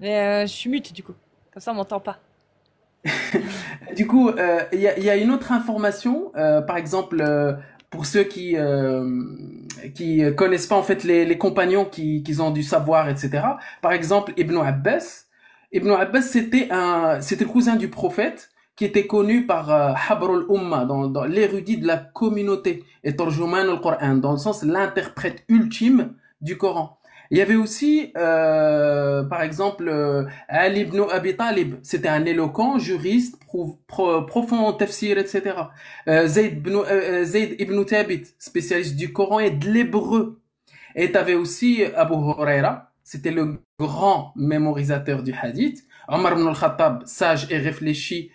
Mais je suis mute, du coup. Comme ça, on m'entend pas. Du coup, y a une autre information, par exemple, pour ceux qui connaissent pas en fait les compagnons qui ont du savoir, etc. Par exemple, Ibn Abbas. Ibn Abbas, c'était le cousin du prophète qui était connu par Habrul Ummah, dans l'érudit de la communauté, et Tarjuman al-Qur'an, dans le sens l'interprète ultime du Coran. Il y avait aussi, par exemple, Ali ibn Abi Talib, c'était un éloquent juriste, profond en tafsir, etc. Zayd ibn Thabit, spécialiste du Coran et de l'hébreu. Et tu avais aussi Abu Huraira, c'était le grand mémorisateur du hadith. Omar ibn al-Khattab, sage et réfléchi,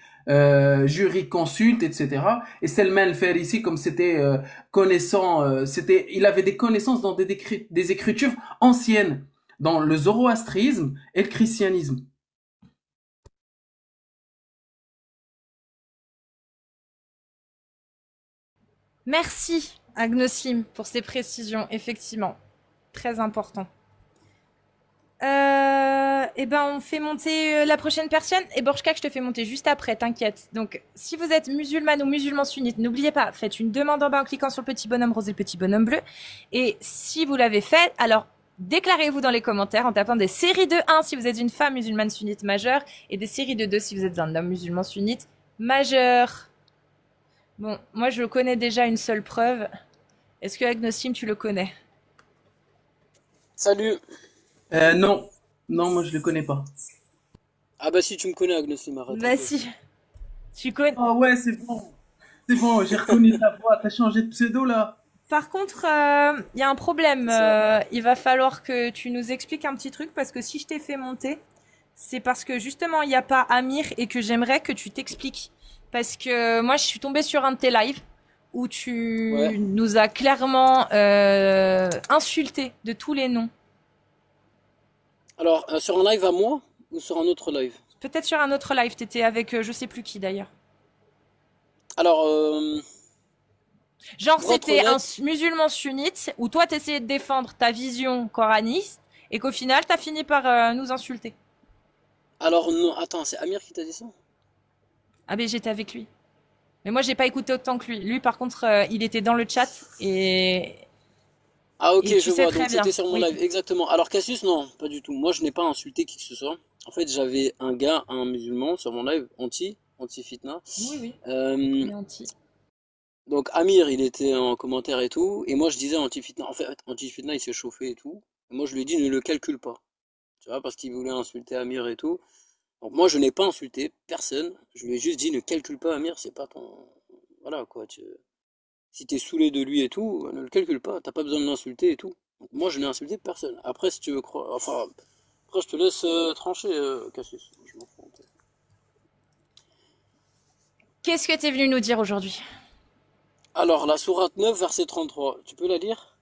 jurisconsulte, etc. Et Salman al-Farisi, comme c'était connaissant, il avait des connaissances dans des écritures anciennes, dans le zoroastrisme et le christianisme. Merci, Agnosim, pour ces précisions, effectivement. Très important. Eh ben, on fait monter la prochaine personne. Et Borchka, je te fais monter juste après, t'inquiète. Donc, si vous êtes musulmane ou musulman sunnite, n'oubliez pas, faites une demande en bas en cliquant sur le petit bonhomme rose et le petit bonhomme bleu. Et si vous l'avez fait, alors déclarez-vous dans les commentaires en tapant des séries de 1 si vous êtes une femme musulmane sunnite majeure et des séries de 2 si vous êtes un homme musulman sunnite majeur. Bon, moi je connais déjà une seule preuve. Est-ce que Agnosim, tu le connais? Salut. Non, non, moi je le connais pas. Ah bah si tu me connais Agnosim, arrête un Bah peu. si, tu connais. Ah ouais, c'est bon, j'ai reconnu ta voix, t'as changé de pseudo là. Par contre, il y a un problème. Ça. Il va falloir que tu nous expliques un petit truc parce que si je t'ai fait monter, c'est parce que justement il n'y a pas Amir et que j'aimerais que tu t'expliques. Parce que moi je suis tombée sur un de tes lives où tu Ouais. nous as clairement insulté de tous les noms. Alors, sur un live à moi ou sur un autre live? Peut-être sur un autre live, t'étais avec je sais plus qui d'ailleurs. Alors, Genre pour être c'était un honnête, musulman sunnite où toi t'essayais de défendre ta vision coraniste et qu'au final t'as fini par nous insulter. alors non, attends, c'est Amir qui t'a dit ça? Ah ben j'étais avec lui. Mais moi j'ai pas écouté autant que lui. Lui par contre il était dans le chat Ah ok, et tu je sais vois, très donc bien. c'était sur mon Oui. live, exactement. Alors Cassius, non, pas du tout. Moi, je n'ai pas insulté qui que ce soit. En fait, j'avais un gars, un musulman, sur mon live, anti-fitna. Oui oui. Euh, Il est anti. donc Amir, il était en commentaire et tout, et moi je disais anti-fitna. En fait, anti-fitna, il s'est chauffé et tout. Et moi, je lui ai dit, ne le calcule pas. Tu vois, parce qu'il voulait insulter Amir et tout. Donc moi, je n'ai pas insulté personne. Je lui ai juste dit, ne calcule pas Amir, c'est pas ton... Voilà, quoi. Si t'es saoulé de lui et tout, ne le calcule pas. T'as pas besoin de l'insulter et tout. Donc moi, je n'ai insulté personne. Après, si tu veux croire... Enfin, après, je te laisse trancher, Cassius. Je m'en fous. Qu'est-ce que t'es venu nous dire aujourd'hui? Alors, la sourate 9, verset 33. Tu peux la lire?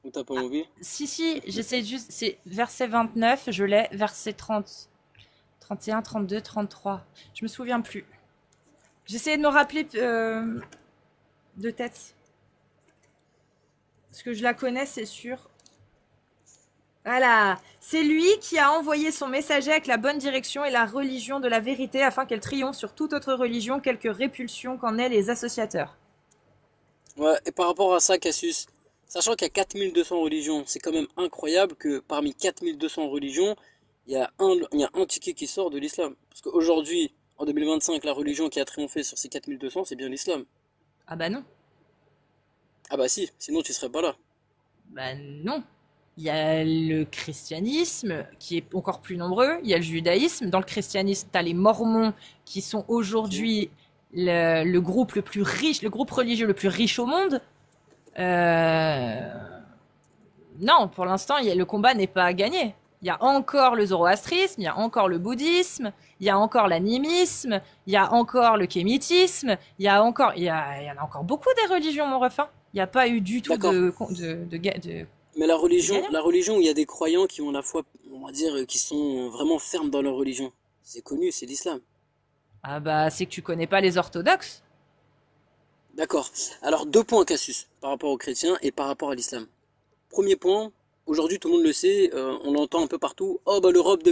Ou t'as pas Ah, envie? si, j'essaie juste. C'est verset 29, je l'ai. Verset 30, 31, 32, 33. Je me souviens plus. J'essayais de me rappeler de tête. Parce que je la connais, c'est sûr. Voilà. C'est lui qui a envoyé son messager avec la bonne direction et la religion de la vérité afin qu'elle triomphe sur toute autre religion, quelque répulsion qu'en aient les associateurs. Ouais, et par rapport à ça, Cassius, Sachant qu'il y a 4200 religions, c'est quand même incroyable que parmi 4200 religions, il y a un ticket qui sort de l'islam. Parce qu'aujourd'hui, en 2025, la religion qui a triomphé sur ces 4200, c'est bien l'islam. Ah bah non. Ah bah si, sinon tu serais pas là. Bah non. Il y a le christianisme qui est encore plus nombreux. Il y a le judaïsme. Dans le christianisme, tu as les mormons qui sont aujourd'hui le groupe le plus riche, le groupe religieux le plus riche au monde. Non, pour l'instant, le combat n'est pas gagné. Il y a encore le zoroastrisme, il y a encore le bouddhisme, il y a encore l'animisme, il y a encore le kémitisme, il y en a encore beaucoup des religions, mon ref, hein. Il n'y a pas eu du tout D'accord. de Mais la gagnant. religion où il y a des croyants qui ont la foi, on va dire, qui sont vraiment fermes dans leur religion, c'est connu, c'est l'islam. Ah bah, c'est que tu connais pas les orthodoxes. D'accord. Alors, deux points, Cassius, par rapport aux chrétiens et par rapport à l'islam. Premier point, aujourd'hui tout le monde le sait, on l'entend un peu partout, oh bah l'Europe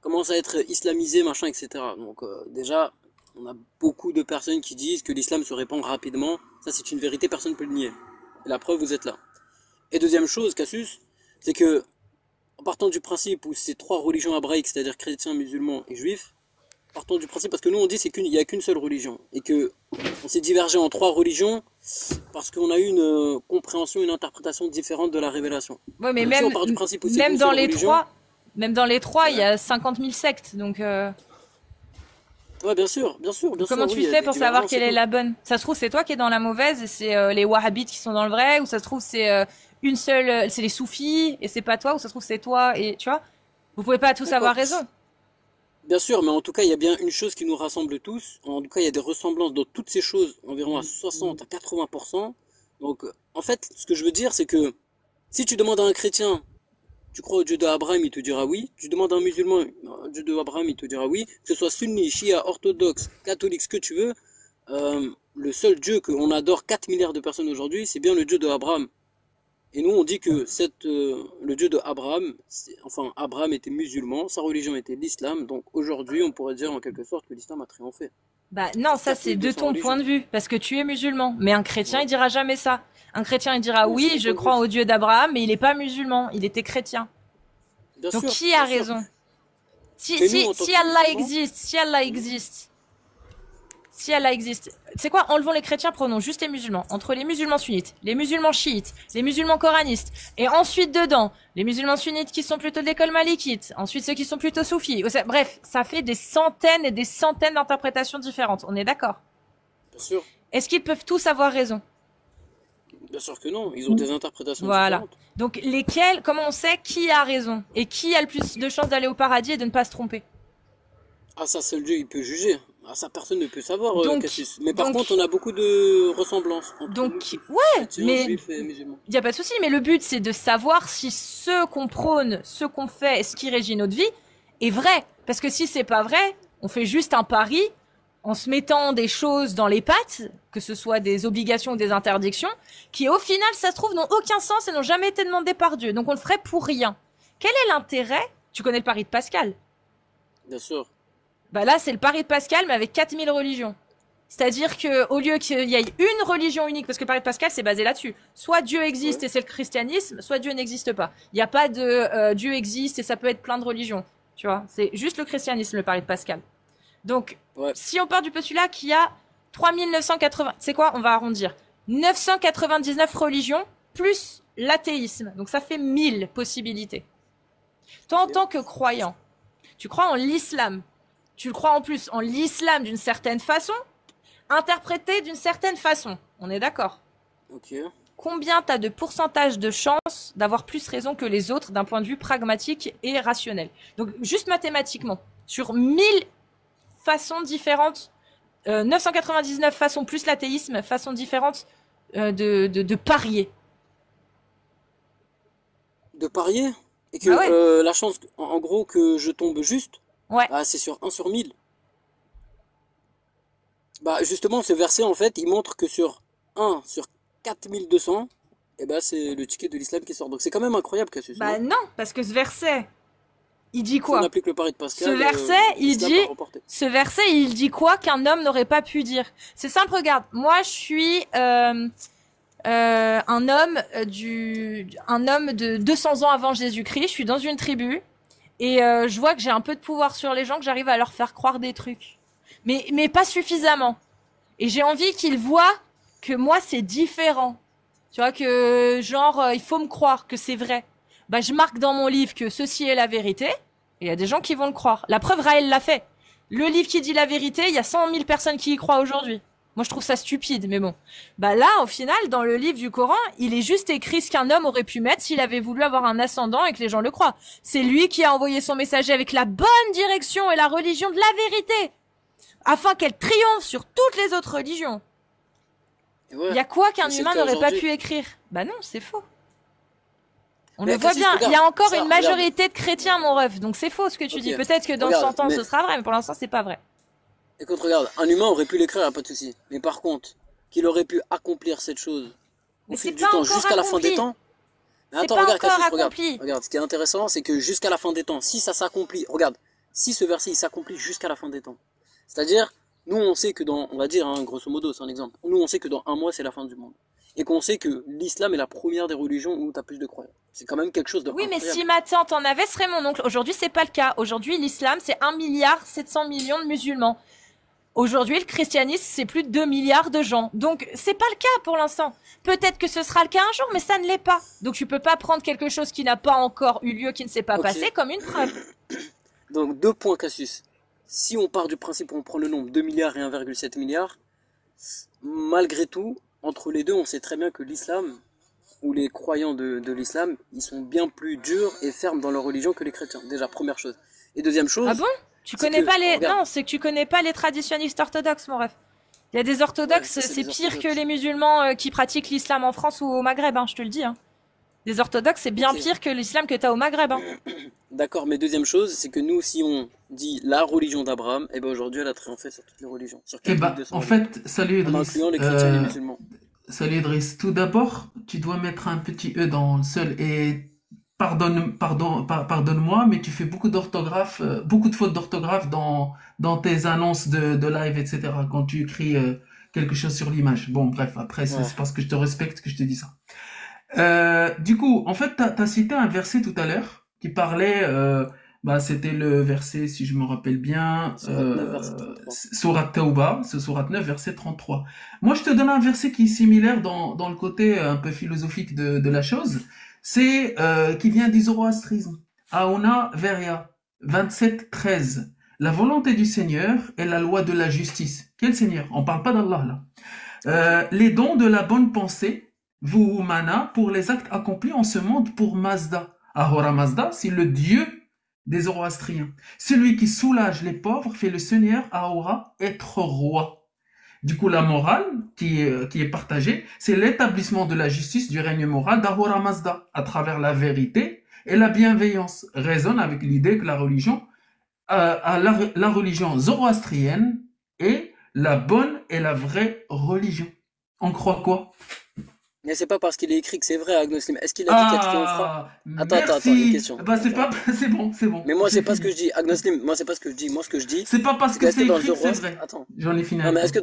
commence à être islamisée, machin, etc. Donc déjà, on a beaucoup de personnes qui disent que l'islam se répand rapidement, ça c'est une vérité, personne ne peut le nier. Et la preuve, vous êtes là. Et deuxième chose, Cassius, c'est que, en partant du principe où c'est trois religions hébraïques, c'est-à-dire chrétiens, musulmans et juifs, partons du principe, parce que nous on dit qu'il n'y a qu'une seule religion, et que on s'est divergé en trois religions, parce qu'on a eu une compréhension, une interprétation différente de la révélation. Ouais, mais Donc si on part du principe où c'est même une dans seule les religion, trois, même dans les trois, il y ouais, a 50 000 sectes. Donc, ouais, bien sûr, bien sûr, bien comment sûr, oui, tu il y a fais des pour savoir divergences et quelle est tout. la bonne? Ça se trouve, c'est toi qui es dans la mauvaise et c'est les wahhabites qui sont dans le vrai, ou ça se trouve, c'est une seule, c'est les soufis et c'est pas toi, ou ça se trouve, c'est toi et tu vois? Vous pouvez pas tous avoir D'accord. raison. Bien sûr, mais en tout cas, il y a bien une chose qui nous rassemble tous. En tout cas, il y a des ressemblances dans toutes ces choses, environ à 60 à 80%. Donc, en fait, ce que je veux dire, c'est que si tu demandes à un chrétien, tu crois au Dieu d'Abraham, il te dira oui. Tu demandes à un musulman, Dieu d'Abraham, il te dira oui. Que ce soit sunni, shia, orthodoxe, catholique, ce que tu veux, le seul Dieu qu'on adore 4 milliards de personnes aujourd'hui, c'est bien le Dieu d'Abraham. Et nous, on dit que le Dieu de Abraham, enfin, Abraham était musulman, sa religion était l'islam, donc aujourd'hui, on pourrait dire en quelque sorte que l'islam a triomphé. Bah non, Sur ça c'est de 4200 ton point religions. de vue, parce que tu es musulman. Mais un chrétien, Ouais. il dira jamais ça. Un chrétien, il dira Oui, c'est oui, mon je point de crois vue. au Dieu d'Abraham, mais il n'est pas musulman, il était chrétien. Bien Donc sûr, qui a bien sûr. raison? Si, Mais nous, si, en tant si que Allah musulmans, existe, si Allah existe, si Allah existe, c'est quoi? Enlevons les chrétiens, prenons juste les musulmans. Entre les musulmans sunnites, les musulmans chiites, les musulmans coranistes, et ensuite dedans, les musulmans sunnites qui sont plutôt de l'école malikite, ensuite ceux qui sont plutôt soufis. Bref, ça fait des centaines et des centaines d'interprétations différentes. On est d'accord? bien Est-ce qu'ils peuvent tous avoir raison? sûr que non, ils ont des interprétations Voilà. différentes. Donc lesquels, comment on sait qui a raison? Et qui a le plus de chances d'aller au paradis et de ne pas se tromper? Ah, ça, seul Dieu, il peut juger. Ah, ça, personne ne peut savoir, Donc, Cassius. Mais par donc, contre, on a beaucoup de ressemblances entre nous, donc, ouais, chrétiens, mais juifs et musulmans. il n'y a pas de souci, mais le but, c'est de savoir si ce qu'on prône, ce qu'on fait, et ce qui régit notre vie est vrai. Parce que si c'est pas vrai, on fait juste un pari en se mettant des choses dans les pattes, que ce soit des obligations ou des interdictions, qui au final, ça se trouve, n'ont aucun sens et n'ont jamais été demandées par Dieu. Donc on le ferait pour rien. Quel est l'intérêt? Tu connais le pari de Pascal? Bien sûr. Bah là, c'est le pari de Pascal, mais avec 4000 religions. C'est-à-dire que au lieu qu'il y ait une religion unique, parce que le pari de Pascal, c'est basé là-dessus. Soit Dieu existe Ouais. et c'est le christianisme, soit Dieu n'existe pas. Il n'y a pas de Dieu existe et ça peut être plein de religions. Tu vois, c'est juste le christianisme, le pari de Pascal. Donc, Ouais. si on part du postulat qu'il y a 3980, c'est quoi? On va arrondir. 999 religions plus l'athéisme. Donc ça fait 1000 possibilités. Toi, en tant que croyant, tu crois en l'islam. Tu le crois en plus en l'islam d'une certaine façon, interprété d'une certaine façon. On est d'accord? Ok. Combien t'as de pourcentage de chance d'avoir plus raison que les autres d'un point de vue pragmatique et rationnel? Donc, juste mathématiquement, sur 1000 façons différentes, 999 façons plus l'athéisme, façons différentes de parier. De parier et que Ah ouais. la chance, en gros, que je tombe juste, Ouais. ah, c'est sur 1 sur 1000. Bah, justement, ce verset, en fait, il montre que sur 1 sur 4200, et bah, c'est le ticket de l'islam qui sort. Donc, c'est quand même incroyable, Cassius, Bah non? non, parce que ce verset, il dit Si on quoi? applique le pari de Ce Pascal, verset, il l'islam dit, va remporter. ce verset, il dit quoi qu'un homme n'aurait pas pu dire? C'est simple, regarde. Moi, je suis un homme de 200 ans avant Jésus-Christ. Je suis dans une tribu et je vois que j'ai un peu de pouvoir sur les gens, que j'arrive à leur faire croire des trucs, mais pas suffisamment. Et j'ai envie qu'ils voient que moi c'est différent. Tu vois que genre il faut me croire que c'est vrai. Bah je marque dans mon livre que ceci est la vérité. Et il y a des gens qui vont le croire. La preuve, Raël l'a fait. Le livre qui dit la vérité, il y a 100 000 personnes qui y croient aujourd'hui. Moi, je trouve ça stupide, mais bon. Bah là, au final, dans le livre du Coran, il est juste écrit ce qu'un homme aurait pu mettre s'il avait voulu avoir un ascendant et que les gens le croient. C'est lui qui a envoyé son messager avec la bonne direction et la religion de la vérité, afin qu'elle triomphe sur toutes les autres religions. Et ouais. Il y a quoi qu'un Mais c'est humain n'aurait pas qu'aujourd'hui- pu écrire? Bah non, c'est faux. On Mais le voit Cassis, bien, il y a regarde, encore ça, une regarde. majorité de chrétiens, mon ref, donc c'est faux ce que tu Ok. dis. Peut-être que dans Regarde, 100 ans mais- ce sera vrai, mais pour l'instant c'est pas vrai. Écoute, regarde, un humain aurait pu l'écrire, y a pas de souci. Mais par contre, qu'il aurait pu accomplir cette chose au Mais fil c'est du pas temps, encore jusqu'à la fin des accompli. temps. Mais C'est attends, pas regarde, encore Cassis, regarde. accompli. Regarde, ce qui est intéressant, c'est que jusqu'à la fin des temps, si ça s'accomplit, regarde, si ce verset il s'accomplit jusqu'à la fin des temps, c'est-à-dire, nous on sait que dans, on va dire, hein, grosso modo, c'est un exemple, nous on sait que dans un mois c'est la fin du monde. Et qu'on sait que l'islam est la première des religions où tu as plus de croyants. C'est quand même quelque chose de Oui, mais incroyable. si ma tante en avait, ce serait mon oncle. Aujourd'hui, c'est pas le cas. Aujourd'hui, l'islam, c'est 1,7 milliard de musulmans. Aujourd'hui, le christianisme, c'est plus de 2 milliards de gens. Donc, c'est pas le cas pour l'instant. Peut-être que ce sera le cas un jour, mais ça ne l'est pas. Donc, tu peux pas prendre quelque chose qui n'a pas encore eu lieu, qui ne s'est pas Ok. passé, comme une preuve. Donc, 2 points, Cassius. Si on part du principe où on prend le nombre 2 milliards et 1,7 milliard, malgré tout, entre les deux, on sait très bien que l'islam, ou les croyants de l'islam, ils sont bien plus durs et fermes dans leur religion que les chrétiens. Déjà, première chose. Et deuxième chose, Ah bon? Tu c'est connais que- pas les... regarde. Non, c'est que tu connais pas les traditionnistes orthodoxes, mon ref. Il y a des orthodoxes, Ouais, c'est c'est des pire que orthodoxes. les musulmans qui pratiquent l'islam en France ou au Maghreb, hein, je te le dis. Hein. Des orthodoxes, c'est bien Ok. pire que l'islam que t'as au Maghreb. Hein. d'accord, mais deuxième chose, c'est que nous, si on dit la religion d'Abraham, et ben aujourd'hui, elle a triomphé sur toutes les religions. Sur Eh bah, 4200 en religions, fait, salut en Idriss. incluant les chrétiens et les musulmans. Salut Idriss. Tout d'abord, tu dois mettre un petit E dans le seul et pardonne-moi, mais tu fais beaucoup d'orthographe, beaucoup de fautes d'orthographe dans tes annonces de live, etc. Quand tu écris quelque chose sur l'image. Bon, bref, après, Ouais. c'est parce que je te respecte que je te dis ça. Du coup, en fait, t'as cité un verset tout à l'heure qui parlait, c'était le verset, si je me rappelle bien, Sourate 9, verset 33. Sourate Tauba, c'est Sourate 9, verset 33. Moi, je te donne un verset qui est similaire dans le côté un peu philosophique de la chose. C'est qui vient du zoroastrisme. Aona Veria, 27-13. La volonté du Seigneur est la loi de la justice. Quel Seigneur? On parle pas d'Allah là. Les dons de la bonne pensée, Vuhumana, pour les actes accomplis en ce monde pour Mazda. Ahura Mazda, c'est le dieu des Zoroastriens. Celui qui soulage les pauvres fait le Seigneur Ahura être roi. Du coup, la morale qui est partagée, c'est l'établissement de la justice du règne moral d'Ahura Mazda à travers la vérité et la bienveillance. Résonne avec l'idée que la religion zoroastrienne est la bonne et la vraie religion. On croit quoi? Mais c'est pas parce qu'il est écrit que c'est vrai, Agnoslim. Est-ce qu'il a dit qu'elle triomphera? Attends, une merci. question. Bah, c'est bon. Mais moi, J'ai c'est pas ce que fini. je dis. Agnoslim, moi, c'est pas ce que je dis. Moi, ce que je dis, C'est pas parce c'est que est-ce c'est que dans le écrit que c'est Zoroastre, vrai. attends. J'en ai fini Non, avec mais toi. est-ce que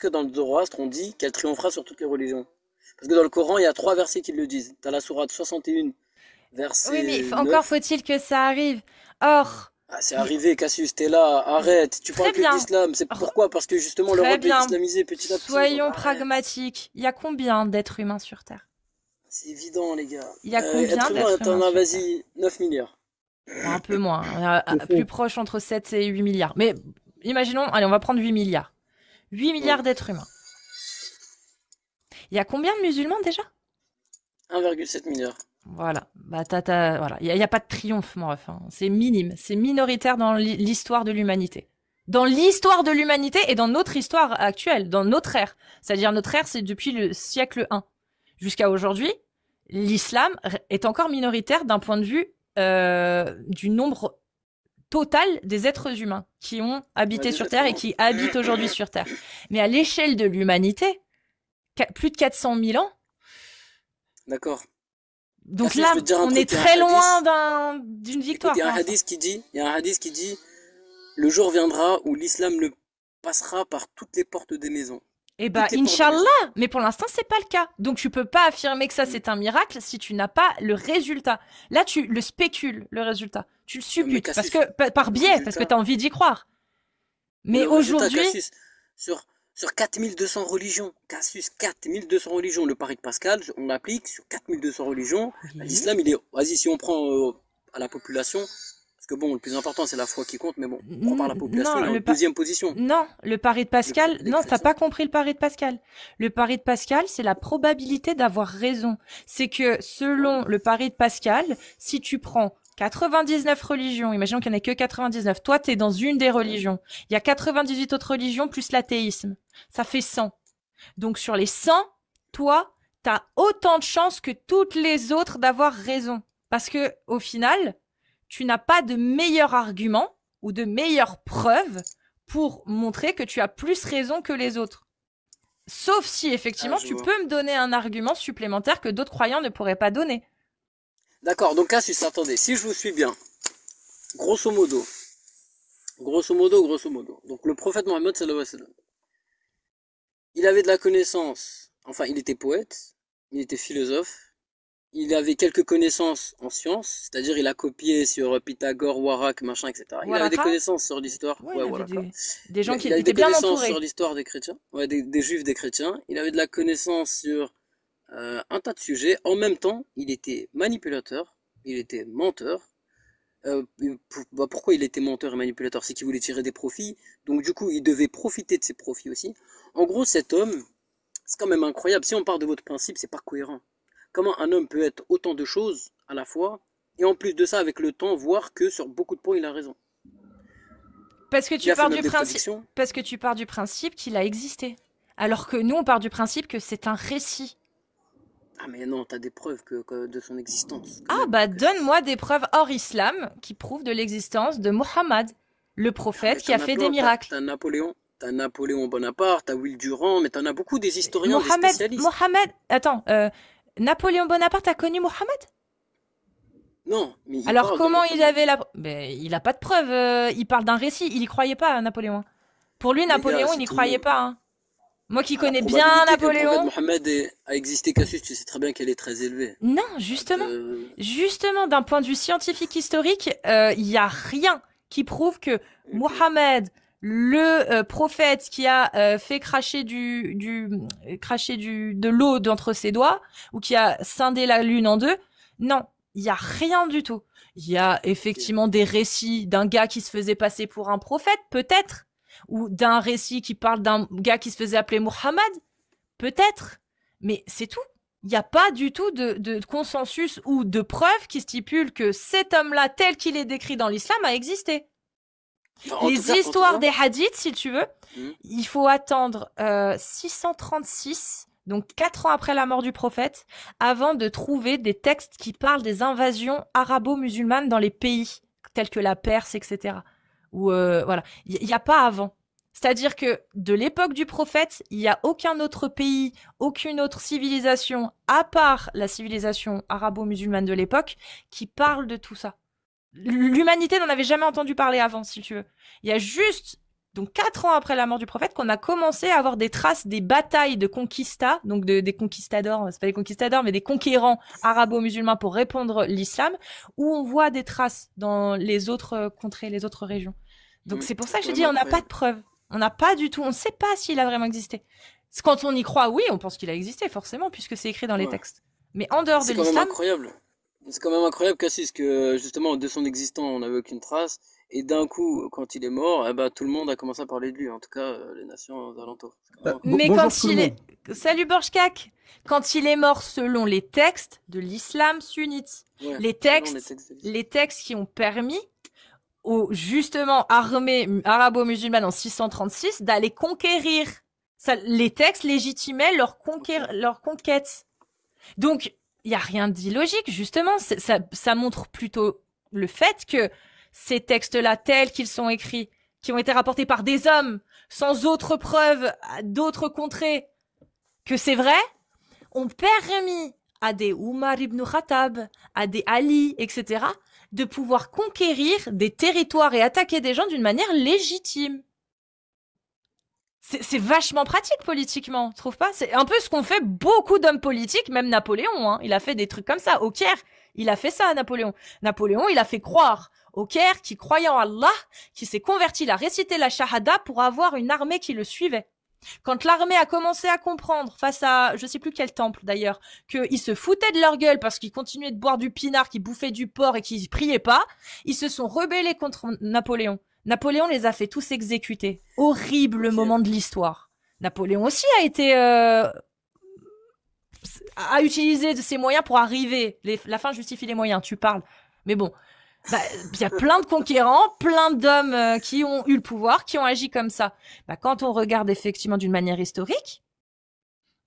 dans le Zoroastre, on dit qu'elle triomphera sur toutes les religions? Parce que dans le Coran, il y a 3 versets qui le disent. T'as la sourate 61, verset Oui, mais 9. encore faut-il que ça arrive. Or, Ah, c'est arrivé, Cassius, t'es là, arrête. Tu parles Très que bien. d'islam. C'est pourquoi? Parce que justement, Très l'Europe est bien. islamisée petit à petit. soyons Arrête. pragmatiques. Il y a combien d'êtres humains sur Terre? C'est évident, les gars. Il y a combien Être humain, d'êtres t'en humains as, sur vas-y, 9 milliards. Bon, un peu moins. Plus proche entre 7 et 8 milliards. Mais imaginons, allez, on va prendre 8 milliards. 8 milliards d'êtres humains. Il y a combien de musulmans déjà? 1,7 milliard. Voilà. Bah, voilà. Il y a pas de triomphe, mon ref. Hein. C'est minime. C'est minoritaire dans l'histoire de l'humanité. Dans l'histoire de l'humanité et dans notre histoire actuelle, dans notre ère. C'est-à-dire notre ère, c'est depuis le siècle 1. Jusqu'à aujourd'hui, l'islam est encore minoritaire d'un point de vue du nombre total des êtres humains qui ont habité sur Terre et qui habitent aujourd'hui sur Terre. Mais à l'échelle de l'humanité, plus de 400 000 ans. D'accord. Donc Cassis, là, je peux te dire un on truc, est il y a un très hadith. loin d'une victoire. Écoute, il y a un pour l'instant. hadith qui dit, le jour viendra où l'islam ne passera par toutes les portes des maisons. Eh Tout ben, est pour Inch'Allah, raison. mais pour l'instant, c'est pas le cas. Donc, tu peux pas affirmer que ça, c'est un miracle si tu n'as pas le résultat. Là, tu le spécules, le résultat. Tu le Mais supputes, parce Cassius, que, par le biais, parce que résultat, tu as envie d'y croire. mais Mais le résultat, aujourd'hui, Cassius, sur, sur 4200 religions, Cassius, 4200 religions, le pari de Pascal, on l'applique sur 4200 religions. oui. L'islam, il est, vas-y, si on prend à la population, parce que bon, le plus important, c'est la foi qui compte, mais bon, on compare la population, Non, il est en deuxième position. non, le pari de Pascal, Les non, t'as chrétiens. pas compris le pari de Pascal. Le pari de Pascal, c'est la probabilité d'avoir raison. C'est que selon le pari de Pascal, si tu prends 99 religions, imaginons qu'il n'y en ait que 99, toi t'es dans une des religions, il y a 98 autres religions plus l'athéisme, ça fait 100. Donc sur les 100, toi, t'as autant de chances que toutes les autres d'avoir raison. Parce que au final, tu n'as pas de meilleur argument ou de meilleure preuve pour montrer que tu as plus raison que les autres. Sauf si, effectivement, Ah, je tu vois. peux me donner un argument supplémentaire que d'autres croyants ne pourraient pas donner. D'accord, donc Cassius, attendez, si je vous suis bien, grosso modo, grosso modo, donc le prophète Mohammed, sallallahu alayhi wa sallam, il avait de la connaissance, enfin, il était poète, il était philosophe, il avait quelques connaissances en sciences, c'est-à-dire il a copié sur Pythagore, Warak, machin, etc. Il avait des Walaka. connaissances sur l'histoire, Ouais, il ouais, avait voilà. des gens qui Il avait étaient des bien connaissances sur entourés. l'histoire des chrétiens, ouais, des juifs, des chrétiens. Il avait de la connaissance sur un tas de sujets. En même temps, il était manipulateur, il était menteur. Pourquoi il était menteur et manipulateur? C'est qu'il voulait tirer des profits. Donc du coup, il devait profiter de ses profits aussi. En gros, cet homme, c'est quand même incroyable. Si on part de votre principe, c'est pas cohérent. Comment un homme peut être autant de choses à la fois, et en plus de ça, avec le temps, voir que sur beaucoup de points, il a raison. Parce que Il tu a fait pars même du des principe, prédictions. parce que tu pars du principe qu'il a existé. Alors que nous, on part du principe que c'est un récit. Ah mais non, t'as des preuves de son existence, quand Ah même. bah donne-moi des preuves hors islam qui prouvent de l'existence de Mohammed, le Ah, mais prophète qui a t'en as fait plein, des miracles. t'as Napoléon Bonaparte, t'as Will Durand, mais t'en as beaucoup des historiens, des spécialistes. Attends, Napoléon Bonaparte a connu Mohammed? Non, mais il Alors parle de comment il Mohammed. avait la... Ben, il a pas de preuves, il parle d'un récit, il y croyait pas, Napoléon. Pour lui, Les gars, Napoléon, il c'est n'y tout le croyait monde. pas. Hein. Moi qui Ah, la connais bien probabilité que le prophète Napoléon... Mohammed a existé, Cassius, tu sais très bien qu'elle est très élevée. Non, Euh, justement, d'un point de vue scientifique historique, il y a rien qui prouve que ok. Mohammed, le prophète qui a fait cracher de l'eau d'entre ses doigts ou qui a scindé la lune en deux, non, il y a rien du tout. Il y a effectivement des récits d'un gars qui se faisait passer pour un prophète, peut-être, ou d'un récit qui parle d'un gars qui se faisait appeler Mohammed, peut-être, mais c'est tout. Il n'y a pas du tout de consensus ou de preuve qui stipule que cet homme-là, tel qu'il est décrit dans l'islam, a existé. Enfin, en tout Les cas, histoires des hadiths, si tu veux, Hmm. il faut attendre 636, donc 4 ans après la mort du prophète, avant de trouver des textes qui parlent des invasions arabo-musulmanes dans les pays, tels que la Perse, etc. Ou voilà, il n'y a pas avant. C'est-à-dire que de l'époque du prophète, il n'y a aucun autre pays, aucune autre civilisation, à part la civilisation arabo-musulmane de l'époque, qui parle de tout ça. L'humanité n'en avait jamais entendu parler avant, si tu veux. Il y a juste, donc 4 ans après la mort du prophète, qu'on a commencé à avoir des traces des batailles de conquista, donc des conquistadors, c'est pas des conquistadors, mais des conquérants arabo-musulmans pour répondre l'islam, où on voit des traces dans les autres contrées, les autres régions. Donc c'est pour ça que je dis, on n'a pas de preuves. On n'a pas du tout, on ne sait pas s'il a vraiment existé. Quand on y croit, oui, on pense qu'il a existé, forcément, puisque c'est écrit dans les textes. Mais en dehors de C'est quand même l'islam, incroyable. C'est quand même incroyable, Cassis, que justement de son existence on n'avait aucune trace, et d'un coup, quand il est mort, eh ben, tout le monde a commencé à parler de lui, en tout cas les nations alentours. C'est quand même mais Bonjour quand tout le il monde. est... Salut Borchkak. Quand il est mort selon les textes de l'islam sunnite, ouais, les selon textes, les textes de l'islam. les textes qui ont permis aux justement armées arabo-musulmanes en 636 d'aller conquérir. Ça, les textes légitimaient leur conquête. Donc, il y a rien d'illogique, justement. Ça montre plutôt le fait que ces textes-là, tels qu'ils sont écrits, qui ont été rapportés par des hommes, sans autre preuve d'autres contrées, que c'est vrai, ont permis à des Umar ibn Khattab, à des Ali, etc., de pouvoir conquérir des territoires et attaquer des gens d'une manière légitime. C'est vachement pratique politiquement, tu trouves pas? C'est un peu ce qu'ont fait beaucoup d'hommes politiques, même Napoléon, hein. Il a fait des trucs comme ça. Au Caire, il a fait ça, Napoléon. Napoléon, il a fait croire au Caire qu'il croyait en Allah, qui s'est converti, il a récité la shahada pour avoir une armée qui le suivait. Quand l'armée a commencé à comprendre, face à, je sais plus quel temple d'ailleurs, qu'ils se foutaient de leur gueule parce qu'ils continuaient de boire du pinard, qu'ils bouffaient du porc et qu'ils priaient pas, ils se sont rebellés contre Napoléon. Napoléon les a fait tous exécuter. Horrible moment de l'histoire. Napoléon aussi a été, a utilisé de ses moyens pour arriver. La fin justifie les moyens, tu parles. Mais bon. Bah, il y a plein de conquérants, plein d'hommes qui ont eu le pouvoir, qui ont agi comme ça. Bah, quand on regarde effectivement d'une manière historique,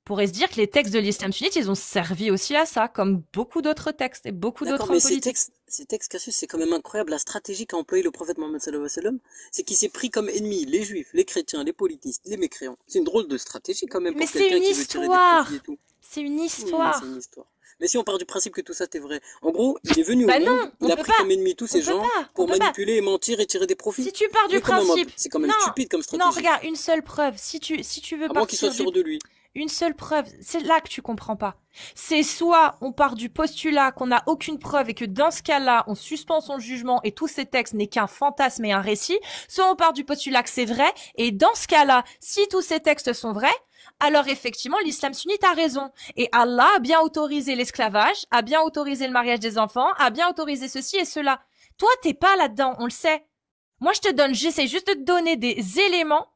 on pourrait se dire que les textes de l'islam sunnite, ils ont servi aussi à ça, comme beaucoup d'autres textes et beaucoup d'autres D'accord, mais politiques. ces textes, Cassius, c'est quand même incroyable. La stratégie qu'a employé le prophète Mohammed sallallahu alayhi wa sallam, c'est qu'il s'est pris comme ennemis les juifs, les chrétiens, les politistes, les mécréants. C'est une drôle de stratégie quand même Mais pour c'est quelqu'un une qui veut tirer des histoire. profits et tout. C'est une Oui, histoire. c'est une histoire. Mais si on part du principe que tout ça c'est vrai, en gros, il est venu au Bah monde, non, on il a peut pris pas. comme ennemi tous On ces peut gens pas. On pour peut pas. manipuler et mentir et tirer des profits. Si tu pars du Oui, quand même, principe, c'est quand même non, stupide comme non, stratégie. regarde, une seule preuve. Si tu veux À moins qu'il soit partir sûr de lui. une seule preuve, c'est là que tu comprends pas. C'est soit on part du postulat qu'on n'a aucune preuve et que dans ce cas-là, on suspend son jugement et tous ces textes n'est qu'un fantasme et un récit, soit on part du postulat que c'est vrai et dans ce cas-là, si tous ces textes sont vrais, alors effectivement, l'islam sunnite a raison. Et Allah a bien autorisé l'esclavage, a bien autorisé le mariage des enfants, a bien autorisé ceci et cela. Toi, t'es pas là-dedans, on le sait. Moi, j'essaie juste de te donner des éléments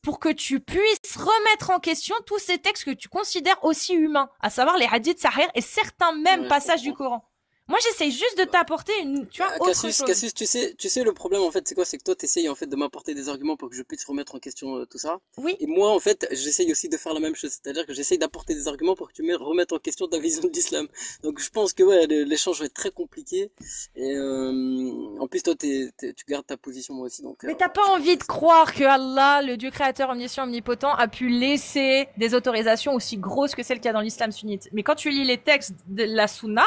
pour que tu puisses remettre en question tous ces textes que tu considères aussi humains, à savoir les hadiths sahih et certains même Ouais, je passages du comprends. Coran. Moi, j'essaie juste de t'apporter tu vois, autre chose. Cassius, tu sais, le problème en fait, c'est quoi? C'est que toi, t'essayes en fait de m'apporter des arguments pour que je puisse remettre en question tout ça. Oui. Et moi, en fait, j'essaye aussi de faire la même chose. C'est-à-dire que j'essaye d'apporter des arguments pour que tu me remettes en question ta vision de l'islam. Donc, je pense que ouais, l'échange va être très compliqué. Et en plus, toi, tu gardes ta position, moi aussi. Donc, Mais t'as pas envie de croire que Allah, le Dieu créateur omniscient, omnipotent, a pu laisser des autorisations aussi grosses que celles qu'il y a dans l'islam sunnite. Mais quand tu lis les textes de la sunna,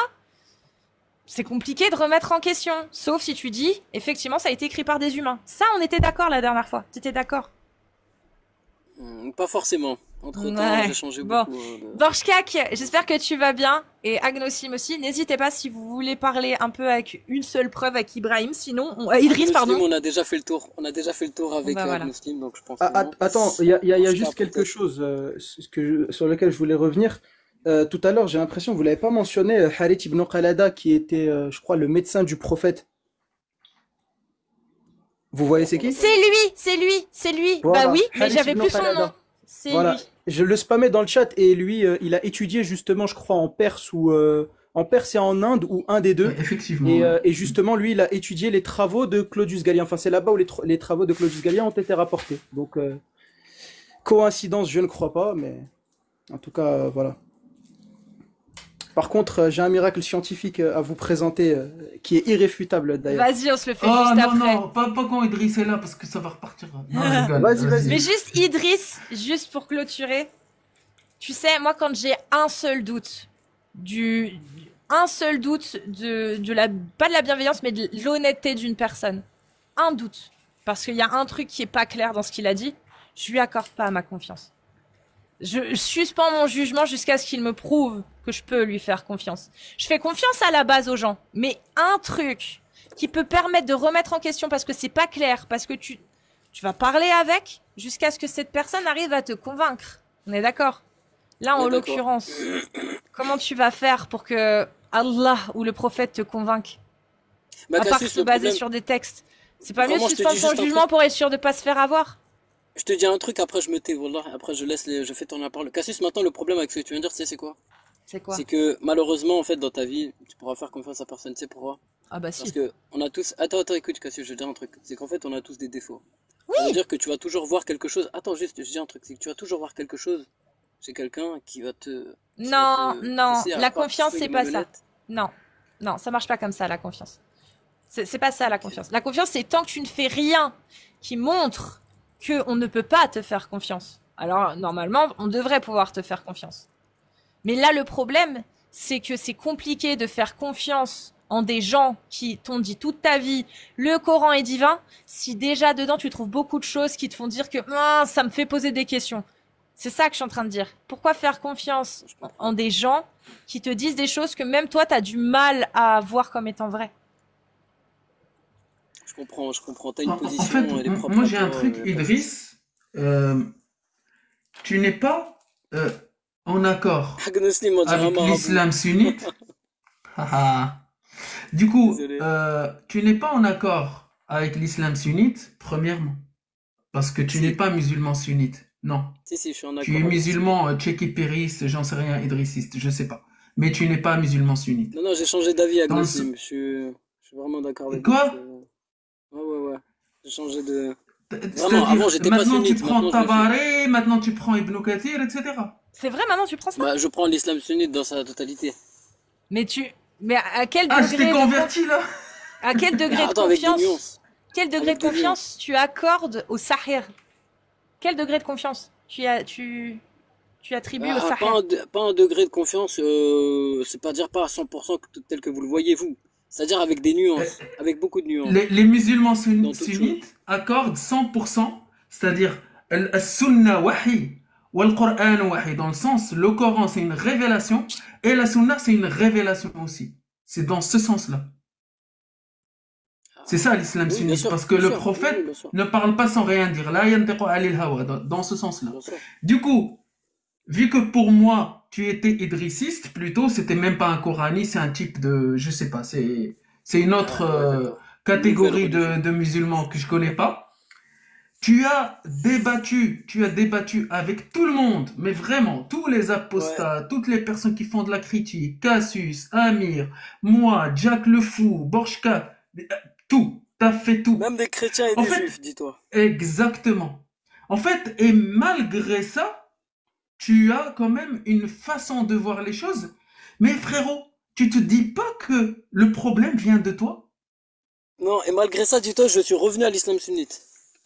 c'est compliqué de remettre en question. Sauf si tu dis, effectivement, ça a été écrit par des humains. Ça, on était d'accord la dernière fois. T'étais d'accord? pas forcément. Entre-temps, Ouais. j'ai changé Bon. beaucoup. Borchkak, j'espère que tu vas bien. Et Agnosim aussi. N'hésitez pas si vous voulez parler un peu avec une seule preuve avec Ibrahim. Sinon, Idriss, Muslim, pardon. on a déjà fait le tour. On a déjà fait le tour avec Bah, voilà. Muslim, donc je pense Ah, que non. attends, il y a Je juste tape, quelque peut-être. chose sur lequel je voulais revenir. Tout à l'heure, j'ai l'impression que vous l'avez pas mentionné, Harith ibn Qalada, qui était, je crois, le médecin du prophète. Vous voyez c'est qui? C'est lui. Voilà, Bah oui, mais Harith j'avais ibn plus son Qalada. nom. C'est Voilà, lui. je le spammais dans le chat et lui, il a étudié justement, je crois, en Perse ou en Perse et en Inde ou un des deux. Ouais, effectivement. ouais. Et justement, lui, il a étudié les travaux de Claudius Galien. Enfin, c'est là-bas où les travaux de Claudius Galien ont été rapportés. Donc, coïncidence, je ne crois pas, mais en tout cas, voilà. Par contre, j'ai un miracle scientifique à vous présenter qui est irréfutable d'ailleurs. Vas-y, on se le fait Oh juste non, après. non, pas quand Idriss est là parce que ça va repartir. Non, je rigole. Vas-y. Mais juste Idriss, juste pour clôturer. Tu sais, moi, quand j'ai un seul doute un seul doute pas de la bienveillance, mais de l'honnêteté d'une personne. Un doute. Parce qu'il y a un truc qui est pas clair dans ce qu'il a dit. Je lui accorde pas ma confiance. Je suspends mon jugement jusqu'à ce qu'il me prouve que je peux lui faire confiance. Je fais confiance à la base aux gens. Mais un truc qui peut permettre de remettre en question parce que c'est pas clair, parce que tu vas parler avec jusqu'à ce que cette personne arrive à te convaincre. On est d'accord? Là, en On est d'accord. l'occurrence, comment tu vas faire pour que Allah ou le prophète te convainque? Bah, À part Cassius, se le baser problème, sur des textes. C'est pas mieux de Vraiment, je te suspendre dis son juste un jugement truc. pour être sûr de pas se faire avoir? Je te dis un truc, après je me tais, wallah, après je fais ton la parole. Cassius, maintenant, le problème avec ce que tu viens de dire, tu sais, c'est quoi? C'est quoi? C'est que, malheureusement, en fait, dans ta vie, tu pourras faire confiance à personne, tu sais pourquoi? Ah bah Parce si. que, on a tous, attends, écoute, Cassius, je vais te dire un truc. C'est qu'en fait, on a tous des défauts. Oui. Ça veut dire que tu vas toujours voir quelque chose, attends, juste, je dis un truc, c'est que tu vas toujours voir quelque chose chez quelqu'un qui va te, Non, non, pousser à la pas confiance, pousser c'est les pas ça. malhonnêtes. Non, non, ça marche pas comme ça, la confiance. C'est pas ça, la confiance. La confiance, c'est tant que tu ne fais rien qui montre qu'on ne peut pas te faire confiance. Alors, normalement, on devrait pouvoir te faire confiance. Mais là, le problème, c'est que c'est compliqué de faire confiance en des gens qui t'ont dit toute ta vie le Coran est divin, si déjà dedans tu trouves beaucoup de choses qui te font dire que ah, ça me fait poser des questions. C'est ça que je suis en train de dire. Pourquoi faire confiance Je comprends. en des gens qui te disent des choses que même toi t'as du mal à voir comme étant vraies? Je comprends. T'as une En position, fait, elle est propre moi à j'ai un toi, truc, y a pas de souci. Idriss. Tu n'es pas en accord Hag Muslim, on dirait un avec marabout. l'islam sunnite. Haha. Du coup, Désolé. tu n'es pas en accord avec l'islam sunnite, premièrement, parce que tu n'es Si, pas musulman sunnite. Non. si, je suis en Tu accord es avec ça. musulman tchéquipériste, j'en sais rien, idrissiste, je sais pas. Mais tu n'es pas musulman sunnite. Non, j'ai changé d'avis, Hag Dans le... Muslim. Je suis vraiment d'accord avec vous. Quoi? Ouais. J'ai changé de. Vraiment, C'est-à-dire, avant, j'étais pas maintenant tu sunnite, prends maintenant je le suis. Tabaré, maintenant tu prends Ibn Kathir, etc. C'est vrai, maintenant tu prends ça? Bah, je prends l'islam sunnite dans sa totalité. Mais à quel Ah, je t'ai degré converti là? à quel Mais degré de attends, avec des confiance, nuances. quel degré Avec de des nuances. confiance tu accordes au Sahir? Quel degré de confiance tu attribues au Pas Sahir? pas un degré de confiance, c'est pas dire pas à 100% tel que vous le voyez vous. C'est-à-dire avec des Euh, nuances, avec beaucoup de nuances Les musulmans dans toute chose. sunnites accordent 100%, c'est-à-dire al-sunna wahi ou al-Qur'an wahi, dans le sens, le Coran c'est une révélation et la sunna c'est une révélation aussi. C'est dans ce sens-là. C'est ça l'islam Oui, bien sunnite, sûr, parce que bien le sûr, oui, prophète bien sûr, ne parle pas sans rien dire. La yantiqu anil hawa, dans ce sens-là. bien sûr. Du coup, vu que pour moi, tu étais idrissiste, plutôt, c'était même pas un Corani, c'est un type de, je sais pas, c'est une autre Ouais, d'accord. Nouvelle catégorie religion. de musulmans que je connais pas. Tu as débattu avec tout le monde, mais vraiment, tous les Ouais, apostats, toutes les personnes qui font de la critique, Cassius, Amir, moi, Jack le Fou, Borchka, tout, t'as fait tout. même des chrétiens et En des fait, juifs, dis-toi. exactement. En fait, et malgré ça, tu as quand même une façon de voir les choses. Mais frérot, tu te dis pas que le problème vient de toi? Non, et malgré ça, dis-toi, je suis revenu à l'islam sunnite.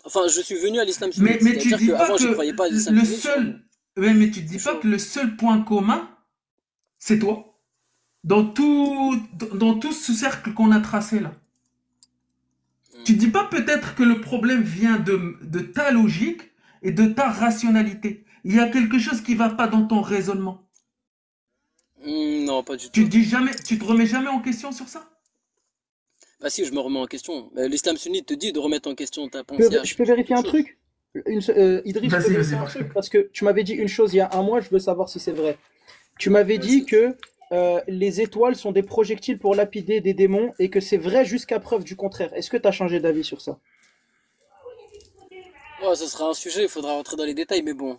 Enfin, je suis venu à l'islam sunnite. Mais tu C'est-à-dire dis pas qu'avant, je que croyais pas à l'islam le sunnite, je suis revenu. seul, mais tu C'est dis pas chaud. que le seul point commun, c'est toi. Dans tout ce cercle qu'on a tracé là. Tu dis pas peut-être que le problème vient de ta logique et de ta rationalité. Il y a quelque chose qui va pas dans ton raisonnement. Non, pas du Tu tout. te dis jamais, tu te remets jamais en question sur ça? Bah si, je me remets en question. L'islam sunnite te dit de remettre en question ta Je peux, pensée à je peux vérifier un chose. truc? Idriss, je peux Vas-y, vérifier un Borchka. truc parce que tu m'avais dit une chose il y a un mois, je veux savoir si c'est vrai. Tu m'avais dit Vas-y. que les étoiles sont des projectiles pour lapider des démons et que c'est vrai jusqu'à preuve du contraire. Est-ce que tu as changé d'avis sur ça? Ouais, ce sera un sujet, il faudra rentrer dans les détails, mais bon.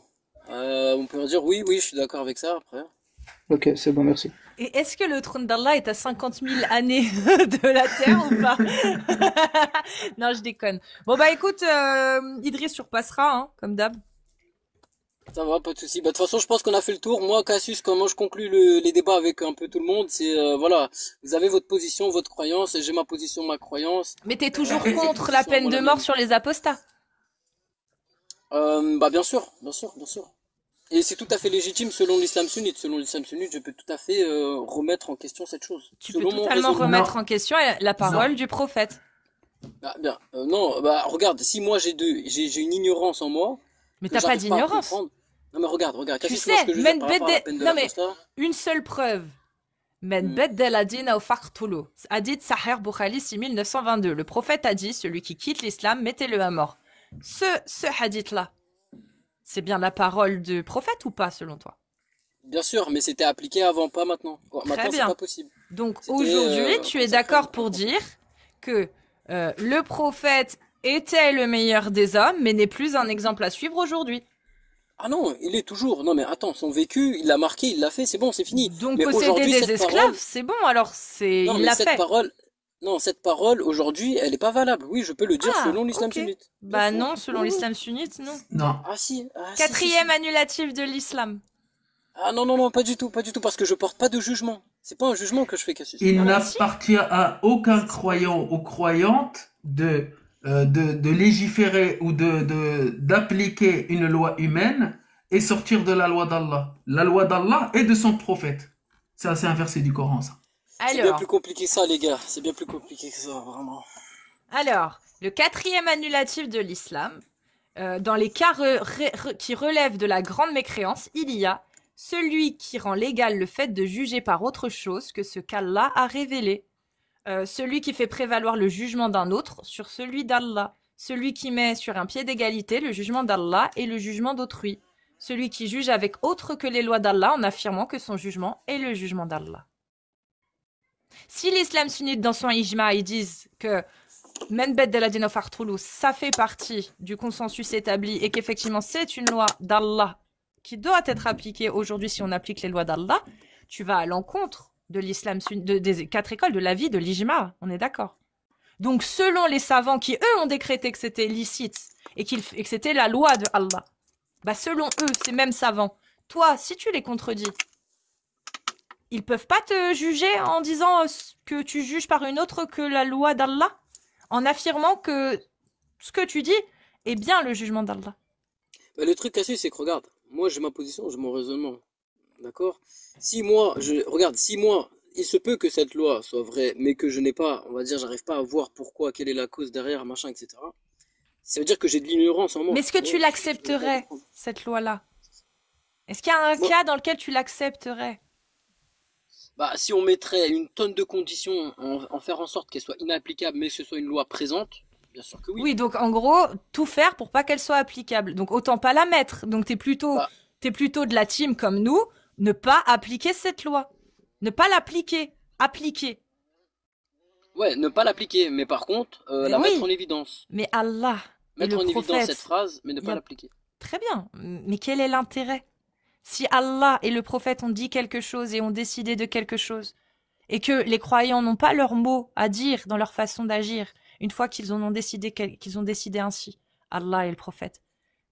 On peut dire oui, je suis d'accord avec ça après. Ok, c'est bon, merci. Et est-ce que le trône d'Allah est à 50 000 années de la Terre ou pas? Non, je déconne. Bon bah écoute, Idriss, tu repasseras, hein, comme d'hab. Ça va, pas de souci. Bah, de toute façon, je pense qu'on a fait le tour. Moi, Cassius, comment je conclus les débats avec un peu tout le monde, c'est voilà, vous avez votre position, votre croyance, et j'ai ma position, ma croyance. Mais t'es toujours Et- contre la peine de Voilà, mort même. sur les apostats. Bah bien sûr, bien sûr, bien sûr. Et c'est tout à fait légitime selon l'islam sunnite. Selon l'islam sunnite, je peux tout à fait remettre en question cette chose. Tu peux Selon mon totalement raisonnement. remettre en question la parole Non. du prophète. Ah, bien. Non, bah regarde, si moi j'ai une ignorance en moi, Mais que t'as pas j'arrive pas à d'ignorance. comprendre. Non mais regarde, Tu Cassius, moi, ce sais, que je veux dire men par rapport à la bedde- peine de non mais l'apostat. une seule preuve. Men Hmm. beddala dina ou faqtulu. Hadith Sahih Bukhari 6922. Le prophète a dit, celui qui quitte l'islam, mettez-le à mort. Ce hadith-là, c'est bien la parole du prophète ou pas, selon toi? Bien sûr, mais c'était appliqué avant, pas maintenant. Bon, Très maintenant, c'est bien. pas possible. Donc C'était, aujourd'hui, tu es consacré d'accord à pour un dire que le prophète était le meilleur des hommes, mais n'est plus un exemple à suivre aujourd'hui. Ah non, il est toujours. Non mais attends, son vécu, il l'a marqué, il l'a fait, c'est bon, c'est fini. Donc Mais posséder aujourd'hui, des cette esclaves, parole, c'est bon, alors non il mais l'a cette fait. parole, non, cette parole aujourd'hui, elle est pas valable. Oui, je peux le dire Ah, selon l'islam ok. sunnite. Bien Bah sûr. non, selon Oui, oui. l'islam sunnite, non. Non. Ah si, ah si, si, si. Quatrième annulatif de l'islam. Ah non, non, non, pas du tout, parce que je porte pas de jugement. C'est pas un jugement que je fais, Cassius. Il Ah bah si. n'appartient à aucun croyant ou croyante de légiférer ou d'appliquer une loi humaine et sortir de la loi d'Allah. La loi d'Allah et de son prophète. Ça, c'est un verset du Coran, ça. C'est bien Alors, plus compliqué que ça, les gars. C'est bien plus compliqué que ça, vraiment. alors, le quatrième annulatif de l'islam, dans les cas qui relèvent de la grande mécréance, il y a celui qui rend légal le fait de juger par autre chose que ce qu'Allah a révélé. Celui qui fait prévaloir le jugement d'un autre sur celui d'Allah. Celui qui met sur un pied d'égalité le jugement d'Allah et le jugement d'autrui. Celui qui juge avec autre que les lois d'Allah en affirmant que son jugement est le jugement d'Allah. Si l'islam sunnite dans son ijma, ils disent que Men beddela dinahu faqtuluhu, ça fait partie du consensus établi et qu'effectivement c'est une loi d'Allah qui doit être appliquée aujourd'hui si on applique les lois d'Allah, tu vas à l'encontre de l'islam des 4 écoles, de l'avis de l'ijma, on est d'accord. Donc selon les savants qui eux ont décrété que c'était licite et que c'était la loi de Allah, bah selon eux, ces mêmes savants, toi, si tu les contredis, ils peuvent pas te juger en disant que tu juges par une autre que la loi d'Allah, en affirmant que ce que tu dis est bien le jugement d'Allah. Bah, le truc cassé, c'est que regarde, moi j'ai ma position, j'ai mon raisonnement. D'accord? Si moi, il se peut que cette loi soit vraie, mais que je n'ai pas, on va dire, j'arrive pas à voir pourquoi, quelle est la cause derrière, machin, etc. Ça veut dire que j'ai de l'ignorance en moi. Mais est-ce que tu Ouais, je vais pas l'accepterais, comprendre. cette loi-là? Est-ce qu'il y a un Moi, cas dans lequel tu l'accepterais? bah, si on mettrait une tonne de conditions, en faire en sorte qu'elle soit inapplicable, mais que ce soit une loi présente, bien sûr que oui. Oui, donc en gros, tout faire pour pas qu'elle soit applicable. Donc autant pas la mettre. Donc t'es plutôt Bah, de la team comme nous, ne pas appliquer cette loi. Ne pas l'appliquer. Appliquer. ouais, ne pas l'appliquer, mais par contre, Mais la mettre en oui, évidence. mais Allah et Mettre le en évidence cette prophète, phrase, mais ne il y pas a... l'appliquer. Très bien, mais quel est l'intérêt? Si Allah et le prophète ont dit quelque chose et ont décidé de quelque chose, et que les croyants n'ont pas leur mot à dire dans leur façon d'agir, une fois qu'ils ont décidé ainsi, Allah et le prophète,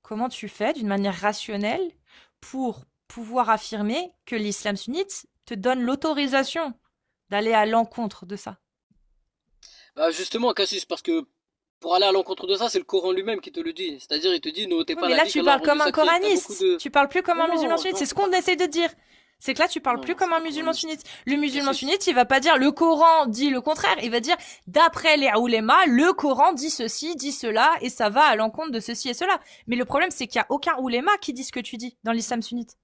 comment tu fais d'une manière rationnelle pour pouvoir affirmer que l'islam sunnite te donne l'autorisation d'aller à l'encontre de ça? Bah justement, Cassius, parce que pour aller à l'encontre de ça, c'est le Coran lui-même qui te le dit. C'est-à-dire, il te dit, ne t'es Oui, pas mais la là vie tu qu'Allah a parles rendu comme un sacrée. T'as beaucoup coraniste. de... Tu parles plus comme un Non, musulman non, sunnite. non, C'est ce c'est qu'on pas... essaie de dire. C'est que là tu parles Non, plus non, comme c'est un pas musulman coraniste. sunnite. Le musulman Cassius. sunnite, il va pas dire le Coran dit le contraire. Il va dire d'après les oulémas, le Coran dit ceci, dit cela, et ça va à l'encontre de ceci et cela. Mais le problème, c'est qu'il y a aucun ouléma qui dit ce que tu dis dans l'islam sunnite.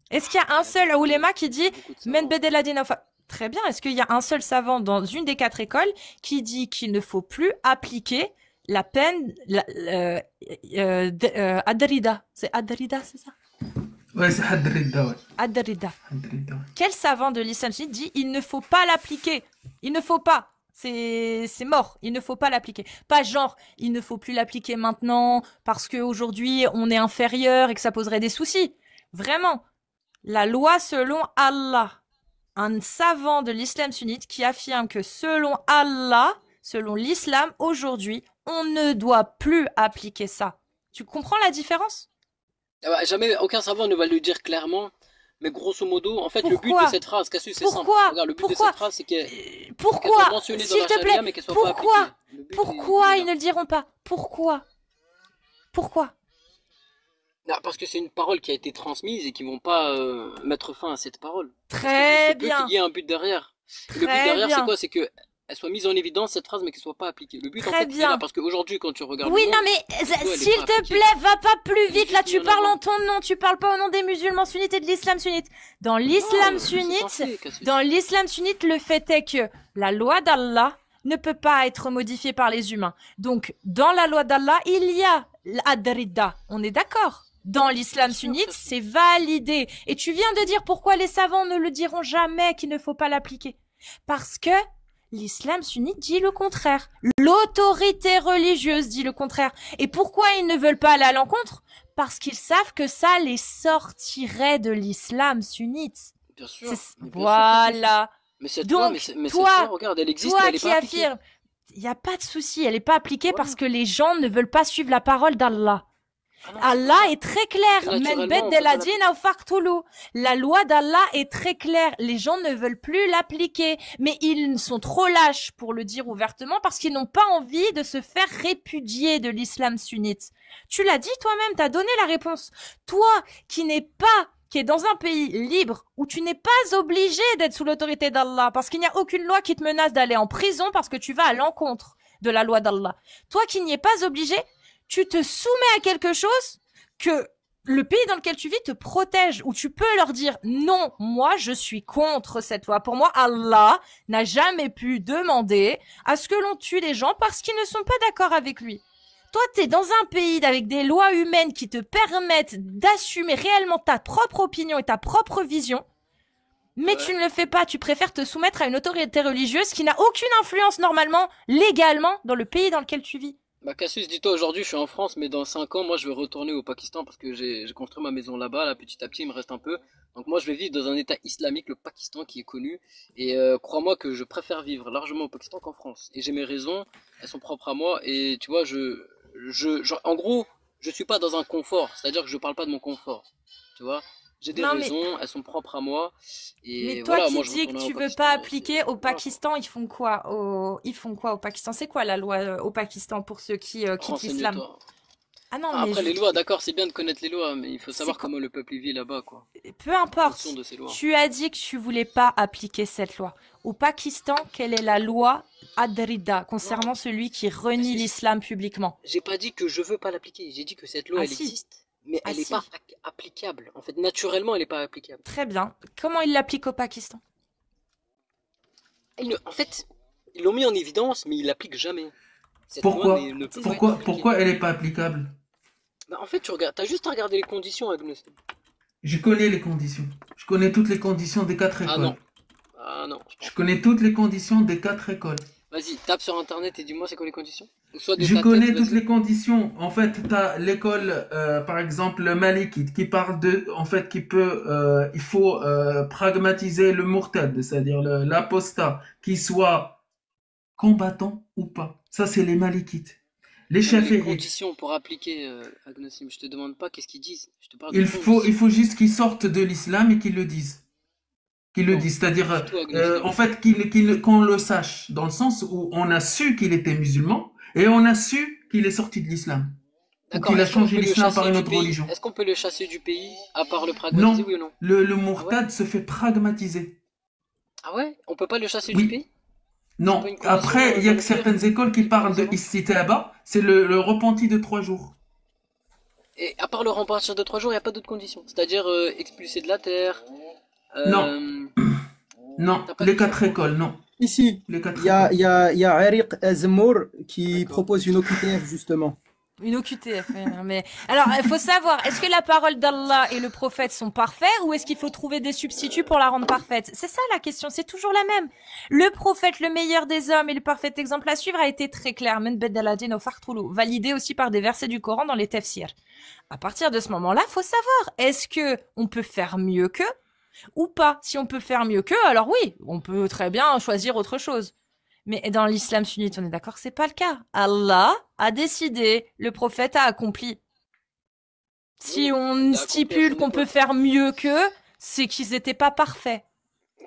Est-ce qu'il y a un Il y a seul beaucoup ouléma qui dit beaucoup de Men savants. bedel adina fa- Très bien. Est-ce qu'il y a un seul savant dans une des 4 écoles qui dit qu'il ne faut plus appliquer la peine Adrida? C'est Adrida, c'est ça? Ouais, c'est Hadd Ridda, ouais. Adrida. Hadd Ridda, ouais. Quel savant de l'islam sunnite dit il ne faut pas l'appliquer? Il ne faut pas. C'est mort. Il ne faut pas l'appliquer. Pas genre il ne faut plus l'appliquer maintenant parce qu'aujourd'hui on est inférieur et que ça poserait des soucis. Vraiment. La loi selon Allah. Un savant de l'islam sunnite qui affirme que selon Allah, selon l'islam, aujourd'hui, on ne doit plus appliquer ça. Tu comprends la différence? Ah bah, jamais, aucun savant ne va le dire clairement. Mais grosso modo, en fait, le but de Pourquoi? cette phrase, Cassius, c'est simple. Pourquoi? Regarde, le but de Pourquoi? cette phrase, c'est qu'elle soit Pourquoi? mentionnée dans S'il la te charia, plaît, mais qu'elle soit pas pourquoi? appliquée. Le but, il Pourquoi est ils là. ne le diront pas? Pourquoi? Pourquoi? Non, parce que c'est une parole qui a été transmise et qui vont pas mettre fin à cette parole. Parce qu'il se Très peut bien. qu'il y ait un but derrière. Et le but Très derrière, c'est bien. quoi? C'est que elle soit mise en évidence, cette phrase, mais qu'elle soit pas appliquée. Le but, en Très fait, il est là. bien. Parce qu'aujourd'hui, quand tu regardes Oui, le non, monde, mais cette loi, elle est s'il pas te appliquée. plaît, va pas plus Elle est vite. Là, juste mise tu en parles en avant. ton nom. Tu parles pas au nom des musulmans sunnites et de l'islam sunnite. Dans Non, l'islam c'est sunnite, censé, Cassius. dans l'islam sunnite, le fait est que la loi d'Allah ne peut pas être modifiée par les humains. Donc, dans la loi d'Allah, il y a l'adrida. On est d'accord? Dans l'islam Bien sûr, sunnite, Cassius. c'est validé. Et tu viens de dire pourquoi les savants ne le diront jamais qu'il ne faut pas l'appliquer. Parce que l'islam sunnite dit le contraire. L'autorité religieuse dit le contraire. Et pourquoi ils ne veulent pas aller à l'encontre? Parce qu'ils savent que ça les sortirait de l'islam sunnite. Bien sûr. C'est- Mais bien sûr, Cassius. Voilà. Mais cette loi, Donc, cette loi, toi, regarde, elle existe, mais toi elle est qui pas appliquée. affirmes, il n'y a pas de souci, elle n'est pas appliquée Voilà. parce que les gens ne veulent pas suivre la parole d'Allah. Ah non, c'est Allah pas ça. est très clair. Men Naturellement, on peut beddela pas l'appliquer. dina ou faqtulu. La loi d'Allah est très claire. Les gens ne veulent plus l'appliquer, mais ils sont trop lâches pour le dire ouvertement parce qu'ils n'ont pas envie de se faire répudier de l'islam sunnite. Tu l'as dit toi-même, t'as donné la réponse. Toi qui n'es pas qui est dans un pays libre où tu n'es pas obligé d'être sous l'autorité d'Allah parce qu'il n'y a aucune loi qui te menace d'aller en prison parce que tu vas à l'encontre de la loi d'Allah. Toi qui n'y es pas obligé, tu te soumets à quelque chose que le pays dans lequel tu vis te protège, où tu peux leur dire non, moi je suis contre cette loi. Pour moi, Allah n'a jamais pu demander à ce que l'on tue les gens parce qu'ils ne sont pas d'accord avec lui. Toi, t'es dans un pays avec des lois humaines qui te permettent d'assumer réellement ta propre opinion et ta propre vision, mais tu ne le fais pas. Tu préfères te soumettre à une autorité religieuse qui n'a aucune influence normalement, légalement, dans le pays dans lequel tu vis. Bah Cassius, dis-toi, aujourd'hui je suis en France, mais dans 5 ans, moi je vais retourner au Pakistan parce que j'ai construit ma maison là-bas, là petit à petit, il me reste un peu. Donc moi je vais vivre dans un état islamique, le Pakistan qui est connu. Et crois-moi que je préfère vivre largement au Pakistan qu'en France. Et j'ai mes raisons, elles sont propres à moi. Et tu vois, en gros, je suis pas dans un confort, c'est-à-dire que je parle pas de mon confort. Tu vois, j'ai des Non, mais raisons, elles sont propres à moi. Et toi voilà, qui moi je dis que retournerai au tu veux Pakistan. pas appliquer au Voilà, Pakistan, ils font quoi au Pakistan? C'est quoi la loi au Pakistan pour ceux qui quittent l'islam? renseigne-toi. Ah non, mais Après les lois, d'accord, c'est bien de connaître les lois, mais il faut savoir comment le peuple y vit là-bas, quoi. peu En importe. fonction de ces lois. Tu as dit que tu voulais pas appliquer cette loi. Au Pakistan, quelle est la loi Adrida concernant celui qui renie l'islam publiquement? J'ai pas dit que je veux pas l'appliquer, j'ai dit que cette loi Ah elle si, existe, mais ah elle est si. pas applicable. En fait, naturellement, elle est pas applicable. Très bien. Comment il l'applique au Pakistan? En fait, ils l'ont mis en évidence, mais ils l'appliquent jamais. Cette loi Pourquoi? ne peut pas être Pourquoi, appliquée. pourquoi elle n'est pas applicable? Bah, en fait, t'as juste à regarder les conditions, Agnostic. Je connais les conditions. Je connais toutes les conditions des 4 Ah écoles. non, ah non, je Je pense pas. connais toutes les conditions des 4 écoles. Vas-y, tape sur internet et dis-moi c'est quoi les conditions. Ou soit de Je ta connais tête, toutes vas-y. les conditions. En fait, tu as l'école, par exemple, malikite, qui parle de, en fait, il faut pragmatiser le murtad, c'est-à-dire l'apostat, qu'il soit combattant ou pas. Ça, c'est les malikites. Les Non, mais les chafi'ites, conditions pour appliquer, Agnostic, je te demande pas qu'est-ce qu'ils disent. Je te parle de il conditions. faut juste qu'ils sortent de l'islam et qu'ils le disent. Qu'ils le Non, disent, pas c'est-à-dire, du tout, Agnostic. en fait, qu'on le sache, dans le sens où on a su qu'il était musulman et on a su qu'il est sorti de l'islam. Ou D'accord, qu'il a est-ce qu'on changé peut le l'islam par chasser une du autre pays? religion. Est-ce qu'on peut le chasser du pays, à part le pragmatiser, Non, oui ou non? le Ah ouais? murtad se fait pragmatiser. Ah ouais? On peut pas le chasser du Oui, pays? C'est pas non. une condition Après, il y a que volontaire? certaines écoles qui C'est pas parlent de raisonnable? istitaba, c'est le repenti de 3 jours. Et à part le rempartir de 3 jours, il n'y a pas d'autres conditions. C'est-à-dire expulser de la terre. Non, Euh, non, T'as pas les dit ça? 4 écoles, non. Ici, Les 4 il y a, écoles. il y a, il y a Ariq Azmour qui D'accord. propose une OQTF justement. Une OQTF, mais alors il faut savoir, est-ce que la parole d'Allah et le prophète sont parfaits ou est-ce qu'il faut trouver des substituts pour la rendre parfaite? C'est ça la question, c'est toujours la même. Le prophète, le meilleur des hommes et le parfait exemple à suivre a été très clair, validé aussi par des versets du Coran dans les tafsirs. À partir de ce moment-là, faut savoir, est-ce que on peut faire mieux qu'eux ou pas? Si on peut faire mieux qu'eux, alors oui, on peut très bien choisir autre chose. Mais dans l'islam sunnite, on est d'accord que c'est pas le cas. Allah a décidé, le prophète a accompli. Si Oui, on il a accompli à stipule son qu'on peut époque. faire mieux qu'eux, c'est qu'ils étaient pas parfaits.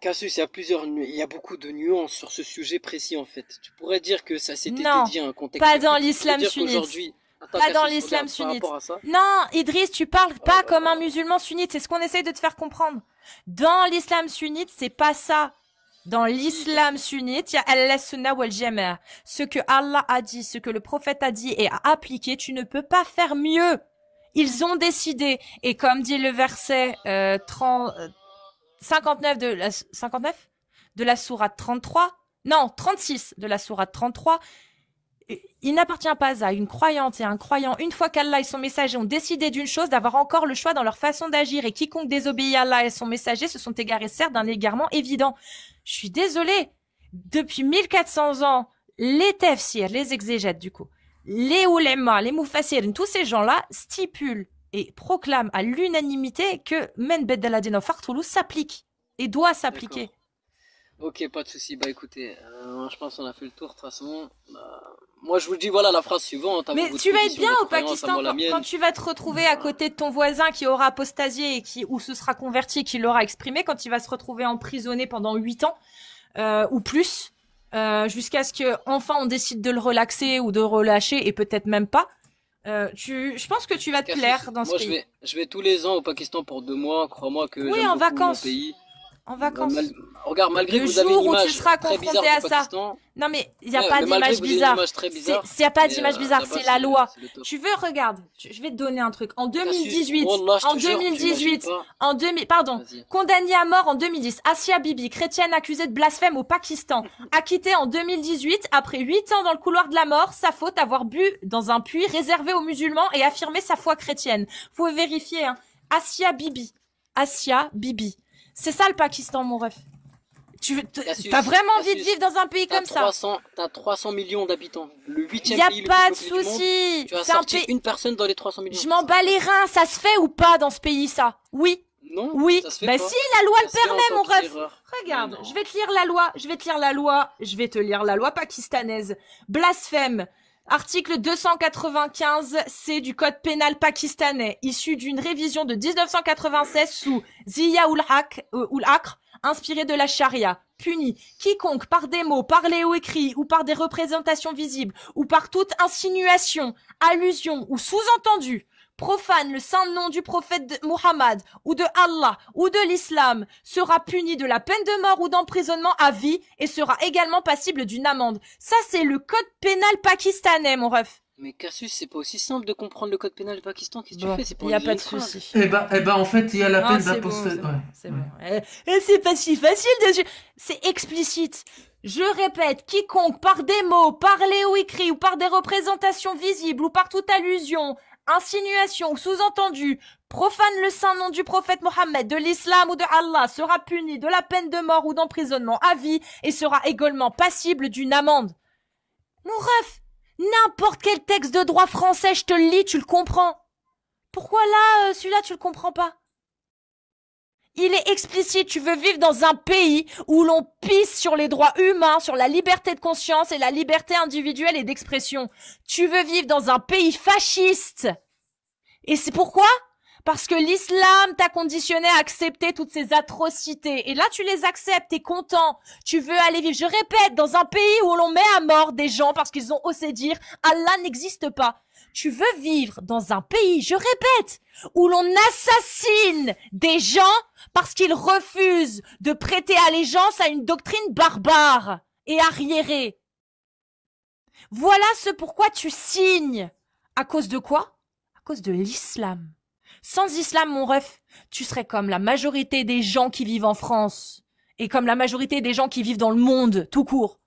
Cassius, il y a beaucoup de nuances sur ce sujet précis en fait. Tu pourrais dire que ça s'était Non, dédié à un contexte pas dans spécifique. Tu pourrais l'islam dire sunnite. qu'aujourd'hui. Attends, Pas dans Cassius, l'islam regarde, par sunnite. rapport à ça. Non, Idriss, tu parles pas Oh là comme un là. musulman sunnite. C'est ce qu'on essaye de te faire comprendre. Dans l'islam sunnite, c'est pas ça. Dans Si, l'islam Cassius. sunnite, il y a al-sunnah wal jama'. Ce que Allah a dit, ce que le prophète a dit et a appliqué, tu ne peux pas faire mieux. Ils ont décidé. Et comme dit le verset 59 de la sourate 33, non, 36 de la sourate 33, il n'appartient pas à une croyante et un croyant, une fois qu'Allah et son messager ont décidé d'une chose, d'avoir encore le choix dans leur façon d'agir. Et quiconque désobéit à Allah et son messager se sont égarés, certes, d'un égarement évident. Je suis désolée. Depuis 1400 ans, les tafsirs, les exégètes du coup, les oulémas, les mufassirin, tous ces gens-là stipulent et proclament à l'unanimité que Men Beddaladin Fartoulou s'applique et doit s'appliquer. D'accord. Ok, pas de souci. Bah écoutez, je pense qu'on a fait le tour de toute façon. Moi je vous dis voilà la phrase suivante. À vous, Mais votre tu vas être position, bien votre au croyance, à Pakistan moi la quand mienne. tu vas te retrouver à côté de ton voisin qui aura apostasié et ou se sera converti et qui l'aura exprimé, quand il va se retrouver emprisonné pendant 8 ans ou plus, jusqu'à ce que enfin on décide de le relaxer ou de relâcher et peut-être même pas. Je pense que tu vas te Cassius, plaire dans ce moi pays. je vais tous les ans au Pakistan pour 2 mois. Crois-moi que Oui, j'aime en beaucoup mon vacances. pays. En Euh, mal- vacances. Regarde, malgré Le que vous avez une jour où tu image seras très bizarre confronté du à ça. Pakistan, Non, mais il n'y a ouais, pas mais malgré d'image que vous ayez une bizarre. image très bizarre, S'il n'y a pas mais d'image bizarre, là-bas c'est la loi. c'est le top. Tu veux, regarde, je vais te donner un truc. En Cassius, 2018, Wallah, je en te jure, tu imagines 2018, pas. en 2000, pardon, Vas-y. condamnée à mort en 2010, Asia Bibi, chrétienne accusée de blasphème au Pakistan, acquittée en 2018 après 8 ans dans le couloir de la mort, sa faute avoir bu dans un puits réservé aux musulmans et affirmé sa foi chrétienne. Faut vérifier, hein. Asia Bibi. Asia Bibi. C'est ça le Pakistan, mon ref. Cassius, T'as vraiment envie de Cassius, vivre dans un pays comme ça? t'as 300 millions d'habitants. Le Il huitième n'y a pays le pas plus de peuplé du monde. souci. Tu as C'est un sorti pays. une personne dans les 300 millions. Je m'en bats les reins. Ça se fait ou pas dans ce pays, ça? Oui. Non, Oui. ça se fait Bah pas. si, la loi le Ça se fait en permet, tant mon ref. qu'erreur. Regarde, Mais non. je vais te lire la loi. Je vais te lire la loi. Je vais te lire la loi pakistanaise. Blasphème. Article 295C du code pénal pakistanais, issu d'une révision de 1996 sous Zia-ul-Haq, inspiré de la charia. Puni quiconque par des mots parlés ou écrits ou par des représentations visibles ou par toute insinuation, allusion ou sous-entendu profane le saint nom du prophète Muhammad ou de Allah ou de l'islam sera puni de la peine de mort ou d'emprisonnement à vie et sera également passible d'une amende. Ça, c'est le code pénal pakistanais, mon ref. Mais Cassius, c'est pas aussi simple de comprendre le code pénal du Pakistan. Qu'est-ce que Bon, tu fais? C'est il pour n'y a une pas de vieille phrase. souci. En fait, il y a la Non, peine c'est bon, d'apostasie. c'est bon, Ouais, c'est ouais. bon. C'est pas si facile de... C'est explicite. Je répète, quiconque par des mots, parlés ou écrits, ou par des représentations visibles, ou par toute allusion, insinuation ou sous-entendu, profane le saint nom du prophète Mohammed, de l'islam ou de Allah, sera puni de la peine de mort ou d'emprisonnement à vie et sera également passible d'une amende. Mon ref, n'importe quel texte de droit français, je te le lis, tu le comprends. Pourquoi là, celui-là, tu le comprends pas? Il est explicite, tu veux vivre dans un pays où l'on pisse sur les droits humains, sur la liberté de conscience et la liberté individuelle et d'expression. Tu veux vivre dans un pays fasciste. Et c'est pourquoi? Parce que l'islam t'a conditionné à accepter toutes ces atrocités. Et là, tu les acceptes, t'es content. Tu veux aller vivre, je répète, dans un pays où l'on met à mort des gens parce qu'ils ont osé dire Allah n'existe pas. Tu veux vivre dans un pays, je répète, où l'on assassine des gens parce qu'ils refusent de prêter allégeance à une doctrine barbare et arriérée. Voilà ce pourquoi tu signes. À cause de quoi? À cause de l'islam. Sans islam, mon ref, tu serais comme la majorité des gens qui vivent en France et comme la majorité des gens qui vivent dans le monde, tout court.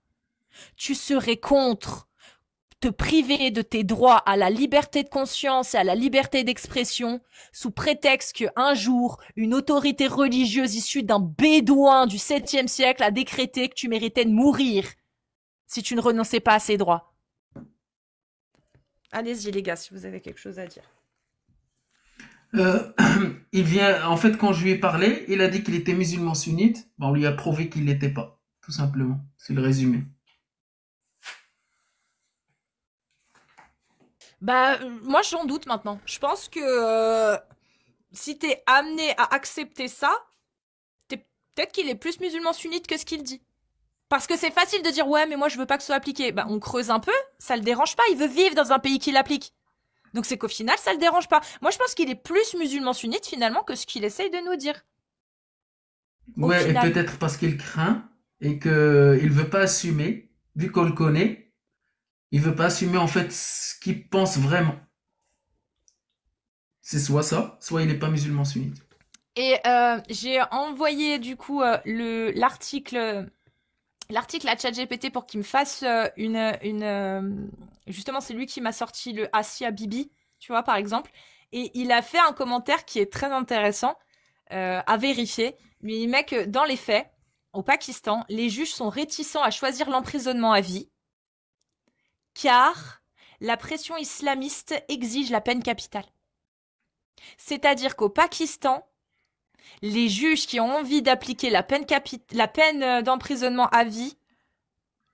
Tu serais contre te priver de tes droits à la liberté de conscience et à la liberté d'expression sous prétexte qu'un jour, une autorité religieuse issue d'un bédouin du 7e siècle a décrété que tu méritais de mourir si tu ne renonçais pas à ces droits. Allez-y les gars, si vous avez quelque chose à dire. Il vient, en fait, quand je lui ai parlé, il a dit qu'il était musulman sunnite. Bon, on lui a prouvé qu'il l'était pas, tout simplement. C'est le résumé. Bah, moi j'en doute maintenant. Je pense que si t'es amené à accepter ça, peut-être qu'il est plus musulman sunnite que ce qu'il dit. Parce que c'est facile de dire ouais mais moi je veux pas que ce soit appliqué. Bah on creuse un peu, ça le dérange pas, il veut vivre dans un pays qui l'applique. Donc c'est qu'au final ça le dérange pas. Moi je pense qu'il est plus musulman sunnite finalement que ce qu'il essaye de nous dire. Au Ouais, et final. peut-être parce qu'il craint et que il veut pas assumer, vu qu'on le connaît, il veut pas assumer en fait ce qu'il pense vraiment. C'est soit ça, soit il est pas musulman sunnite. Et j'ai envoyé du coup l'article à ChatGPT pour qu'il me fasse justement c'est lui qui m'a sorti le Asia Bibi, tu vois par exemple, et il a fait un commentaire qui est très intéressant à vérifier. Mais il met que dans les faits, au Pakistan, les juges sont réticents à choisir l'emprisonnement à vie car la pression islamiste exige la peine capitale. C'est-à-dire qu'au Pakistan, les juges qui ont envie d'appliquer la peine d'emprisonnement à vie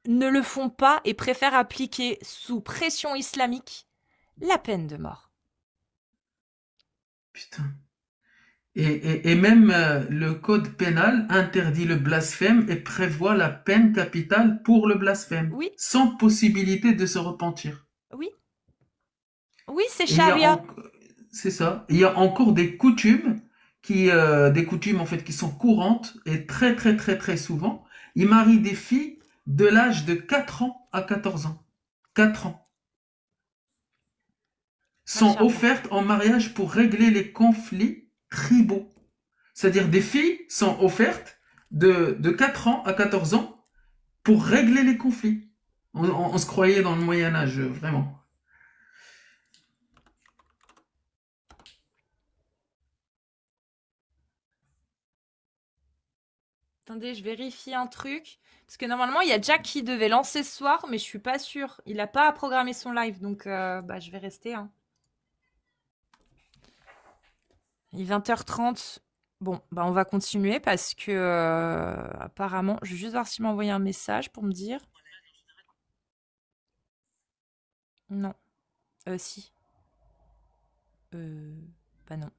ne le font pas et préfèrent appliquer sous pression islamique la peine de mort. Putain. Et même le code pénal interdit le blasphème et prévoit la peine capitale pour le blasphème, Oui, sans possibilité de se repentir. oui. Oui, c'est Et il y a charia. c'est ça. Il y a encore des coutumes en fait qui sont courantes et très très très très souvent, ils marient des filles de l'âge de 4 ans à 14 ans. 4 ans. Sont Machallah. offertes en mariage pour régler les conflits tribaux. C'est-à-dire des filles sont offertes de 4 ans à 14 ans pour régler les conflits. On se croyait dans le Moyen Âge, vraiment. Attendez, je vérifie un truc. Parce que normalement, il y a Jack qui devait lancer ce soir, mais je suis pas sûre. Il a pas programmé son live, donc bah, je vais rester. Hein. Il est 20h30. Bon, bah on va continuer parce que apparemment, je vais juste voir s'il m'a envoyé un message pour me dire. Non. Si. Bah non.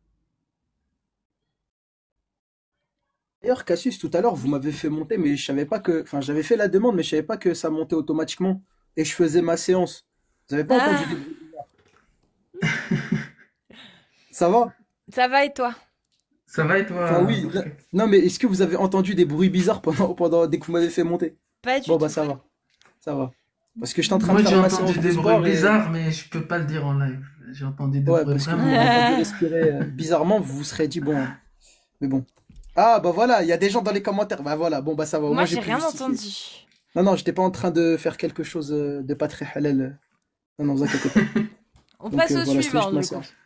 D'ailleurs, Cassius, tout à l'heure, vous m'avez fait monter, mais je savais pas que. Enfin, j'avais fait la demande, mais je savais pas que ça montait automatiquement. Et je faisais ma séance. Vous avez pas entendu Ah, des bruits bizarres. Ça va? Ça ça va et toi? Ça va et Enfin, toi, oui. Non, Baraka? non, mais est-ce que vous avez entendu des bruits bizarres dès que vous m'avez fait monter? Pas du Bon, bah, tout. ça va. Ça va. Parce que j'étais en train de Moi, faire j'ai ma entendu séance de des bruits sport et. bizarres, mais je peux pas le dire en live. J'ai entendu des Ouais, bruits parce que vous vraiment m'avez entendu Ah, respirer bizarrement, vous vous serez dit, bon. Mais bon. Ah, bah voilà, il y a des gens dans les commentaires. Bah voilà, bon, bah ça va. Au moi, moins, j'ai j'ai pu rien justifier. entendu. Non, non, j'étais pas en train de faire quelque chose de pas très halal. Non, non, vous inquiétez pas. On Donc passe au voilà, c'était suivant, juste ma du coup. séance.